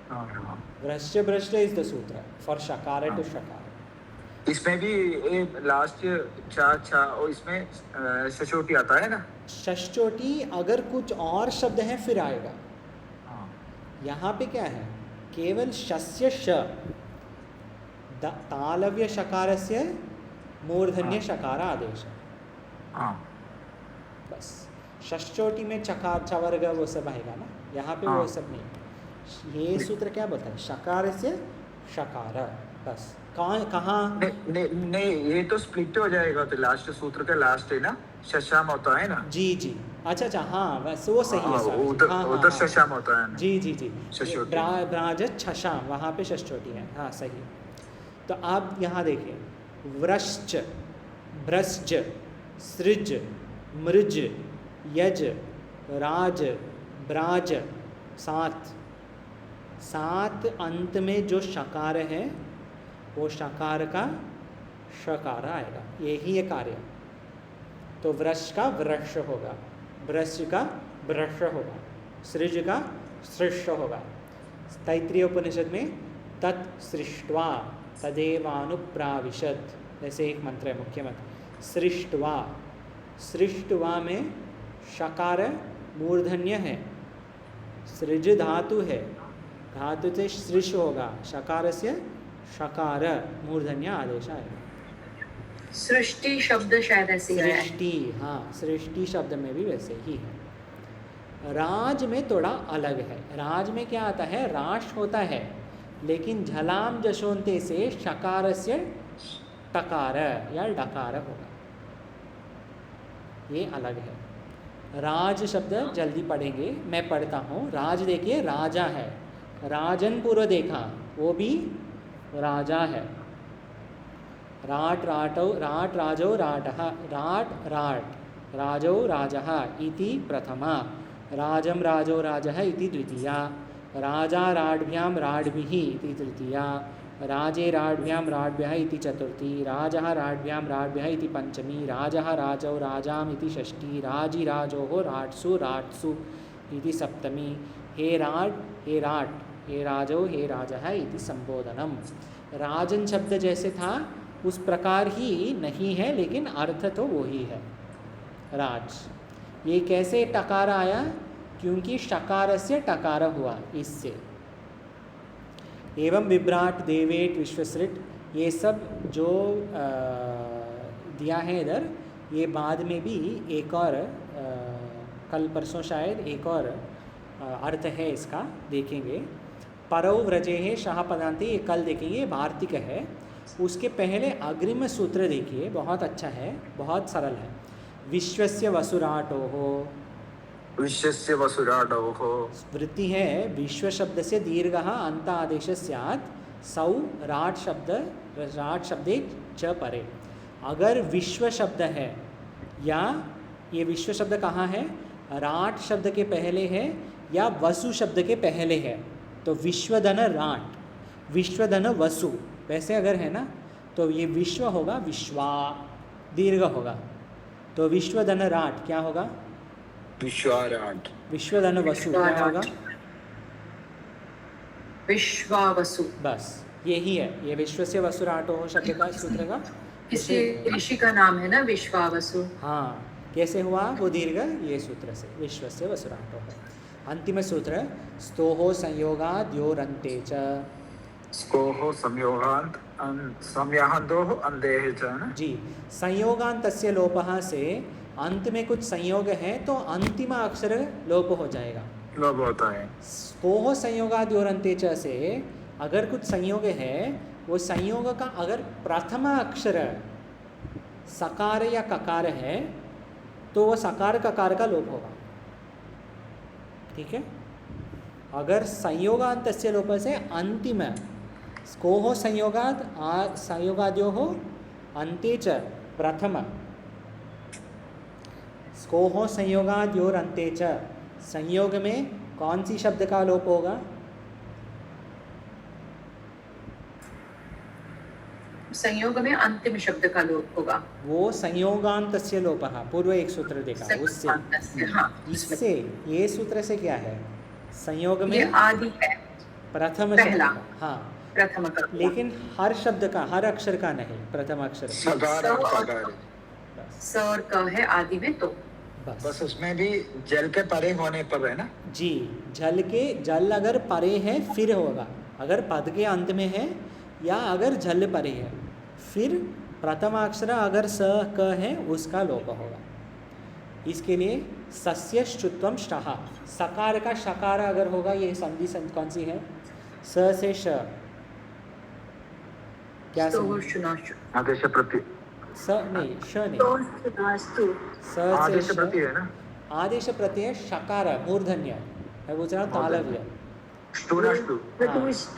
हाँ। भ्रश्च भ्रष्ट इज द सूत्र फॉर शकार टू शकार। इसमें भी लास्ट चा और इसमें शशोटी आता है ना? षष्ठोटी अगर कुछ और शब्द है फिर आएगा। हाँ। यहाँ पे क्या है? केवल शस्य श, तालव्य शकारस्य मूर्धन्य शकार आदेश। हाँ। बस षष्ठोटी में चकार, चवर्ग वो सब आएगा ना, यहाँ पे वो सब नहीं। ये सूत्र क्या बोलता है? शकार से शकार, बस। कहाँ नहीं, ये तो स्प्लिट हो जाएगा, तो लास्ट सूत्र का लास्ट है ना, शशाम होता है ना? जी जी, अच्छा, हाँ, बस वो सही है। उधर शशाम होता है ना? जी जी जी, शशोटी। ब्राज छशाम, वहाँ पे षष्ठोटी है, हाँ सही। तो आप यहाँ देखिए, व्रश्च, भ्रश्च, सृज, मृज, यज, राज, ब्राज, सात अंत में जो शकार है वो शकार का शकार आएगा, यही है कार्य। तो वृष का वृक्ष होगा, भ्रश का भ्रश होगा, सृज का सृष्ट होगा। तैत्रीय उपनिषद में तत् सृष्ट्वा तदेवानुप्राविशत्, जैसे एक मंत्र है, मुख्य मंत्र। सृष्ट्वा, सृष्ट्वा में शकार मूर्धन्य है, सृज धातु है, धातु से सृष होगा, शकार से शकार मूर्धन्य आदेश आएगा। सृष्टि शब्द शायद ऐसे है। सृष्टि, हाँ, सृष्टि शब्द में भी वैसे ही है। राज में थोड़ा अलग है। राज में क्या आता है? राश होता है, लेकिन झलाम जशोंते से शकार से टकार या डकार होगा, ये अलग है। राज शब्द जल्दी पढ़ेंगे, मैं पढ़ता हूँ। राज देखिए, राजा है, राजन पूर्व देखा, वो भी राजा है। राट राटौ, राट राजौ राटः, राट राट, राजौ राजः इति प्रथमा, राजं राजौ राजः इति द्वितीया, राजा राड्भ्यां राड्भिः इति तृतीया, राजे राड्भ्यां राड्भ्यः इति चतुर्थी, राजः राड्भ्यां राड्भ्यः इति पंचमी, राजः राजौ राजाम् इति षष्ठी, राजी राजोः राट्सु राट्सु इति सप्तमी, हे राट, हे राट, हे राजौ, हे राजः इति संबोधनम। राजन शब्द जैसे था उस प्रकार ही नहीं है, लेकिन अर्थ तो वही है, राज। ये कैसे टकार आया? क्योंकि शकार से टकार हुआ, इससे। एवं विभ्राट, देवेट, विश्वसृट, ये सब जो दिया है इधर, ये बाद में भी एक और कल परसों शायद एक और अर्थ है इसका, देखेंगे। परौ व्रजे है शाह पदांते, ये कल देखेंगे, ये वार्तिक है। उसके पहले अग्रिम सूत्र देखिए, बहुत अच्छा है, बहुत सरल है। विश्वस्य वसुराटोः, विश्वस्य वसुराटोः, वृत्ति है विश्व शब्द से दीर्घ अंत आदेश स्यात्, सौ राट शब्दे च परे। अगर विश्व शब्द है या ये विश्व शब्द कहाँ है, राट शब्द के पहले है या वसु शब्द के पहले है, तो विश्वधन राट, विश्वधन वसु, वैसे अगर है ना तो ये विश्व होगा, विश्वा दीर्घ होगा, तो विश्वधन राट क्या होगा, विश्वाराट। विश्वधन वसु क्या होगा, विश्वावसु। बस यही है, ये विश्व से वसुराटो हो शब्द का सूत्र का किसी ऋषि का नाम है ना विश्वावसु। हाँ, कैसे हुआ वो दीर्घ, ये सूत्र से विश्व से वसुराटो है। अंतिम सूत्र स्तोहो संयोगाद योरन्ते च, स्कोहो संयोगांत संयाहंदोह अंधेह च न? जी, संयोगांतस्य लोपः से अंत में कुछ संयोग है तो अंतिम अक्षर लोप हो जाएगा। लोप होता है। स्कोहो संयोगाद योरन्ते च से अगर कुछ संयोग है, वो संयोग का अगर प्रथम अक्षर सकार या ककार है तो वो सकार ककार का लोप होगा। ठीक है, अगर संयोगांतस्य लोप से अंतिम स्कोहो संयोगाद संयोगाद्यो हो अन्ते च प्रथम, स्कोहो संयोगाद्योर अन्ते च, संयोग में कौन सी शब्द का लोप होगा, संयोग में अंतिम शब्द का लोप होगा। वो संयोगांतस्य लोपः, पूर्व एक सूत्र देखा उससे, हाँ, इससे ये सूत्र से क्या है, संयोग में ये आदि है, प्रथम पहला। शब्द का, हाँ, प्रथम का। लेकिन हर शब्द का, हर अक्षर का नहीं, प्रथम अक्षर का। सकार और ककार। बस स और क है आदि में तो बस उसमें भी जल के परे होने पर है ना? जी, जल के, जल अगर परे है फिर होगा, अगर पद के अंत में है या अगर जल परे है फिर प्रथम अक्षर अगर स क है उसका लोप होगा। इसके लिए सस्य शुत्वम श्टः, सकार का शकार अगर होगा, ये संधि कौन सी है, स से श, क्या स्तोहो संधि, शुनाशु। आदेश प्रति, स नहीं, श नहीं, स्तोस्तुनास्तु, स से आदेश श, प्रति है ना? आदेश प्रत्यय शकार मूर्धन्य, मैं पूछ रहा हूँ तालव्य, ष्टुनाष्टु। प्रतुष्ट,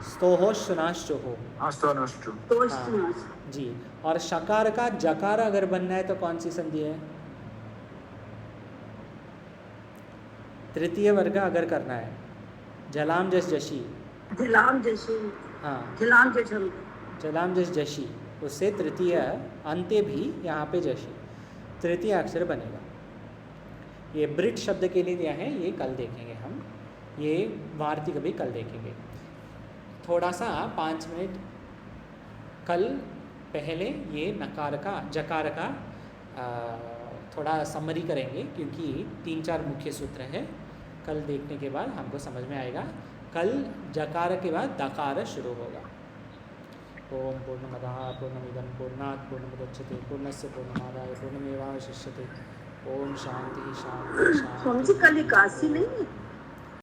स्तोहो शुनाश्चुहो, हाँ, स्तोनाष्टु। तोष्टुनास्तु, जी। और शकार का जकार अगर बनना है तो कौन सी संधि है, तृतीय वर्ग अगर करना है, जलाम जस जशी, जलाम जशी, हाँ, जलाम जशम, जलाम जस जशी, उससे तृतीय अंत्य भी यहाँ पे जशी, तृतीय अक्षर बनेगा। ये ब्रिट शब्द के लिए दिया है, ये कल देखेंगे हम, ये वार्तिक भी कल देखेंगे। थोड़ा सा 5 मिनट कल पहले ये नकार का, जकार का थोड़ा समरी करेंगे, क्योंकि 3-4 मुख्य सूत्र है, कल देखने के बाद हमको समझ में आएगा। कल जकार के बाद दकार शुरू होगा। ओम पूर्णमदः पूर्णमिदं पूर्णात् पूर्णमुदच्यते पूर्णस्य पूर्णमादाय पूर्णमेवावशिष्यते। ओम शांति शांति स्वामी जी शांति। कल एकादशी नहीं है?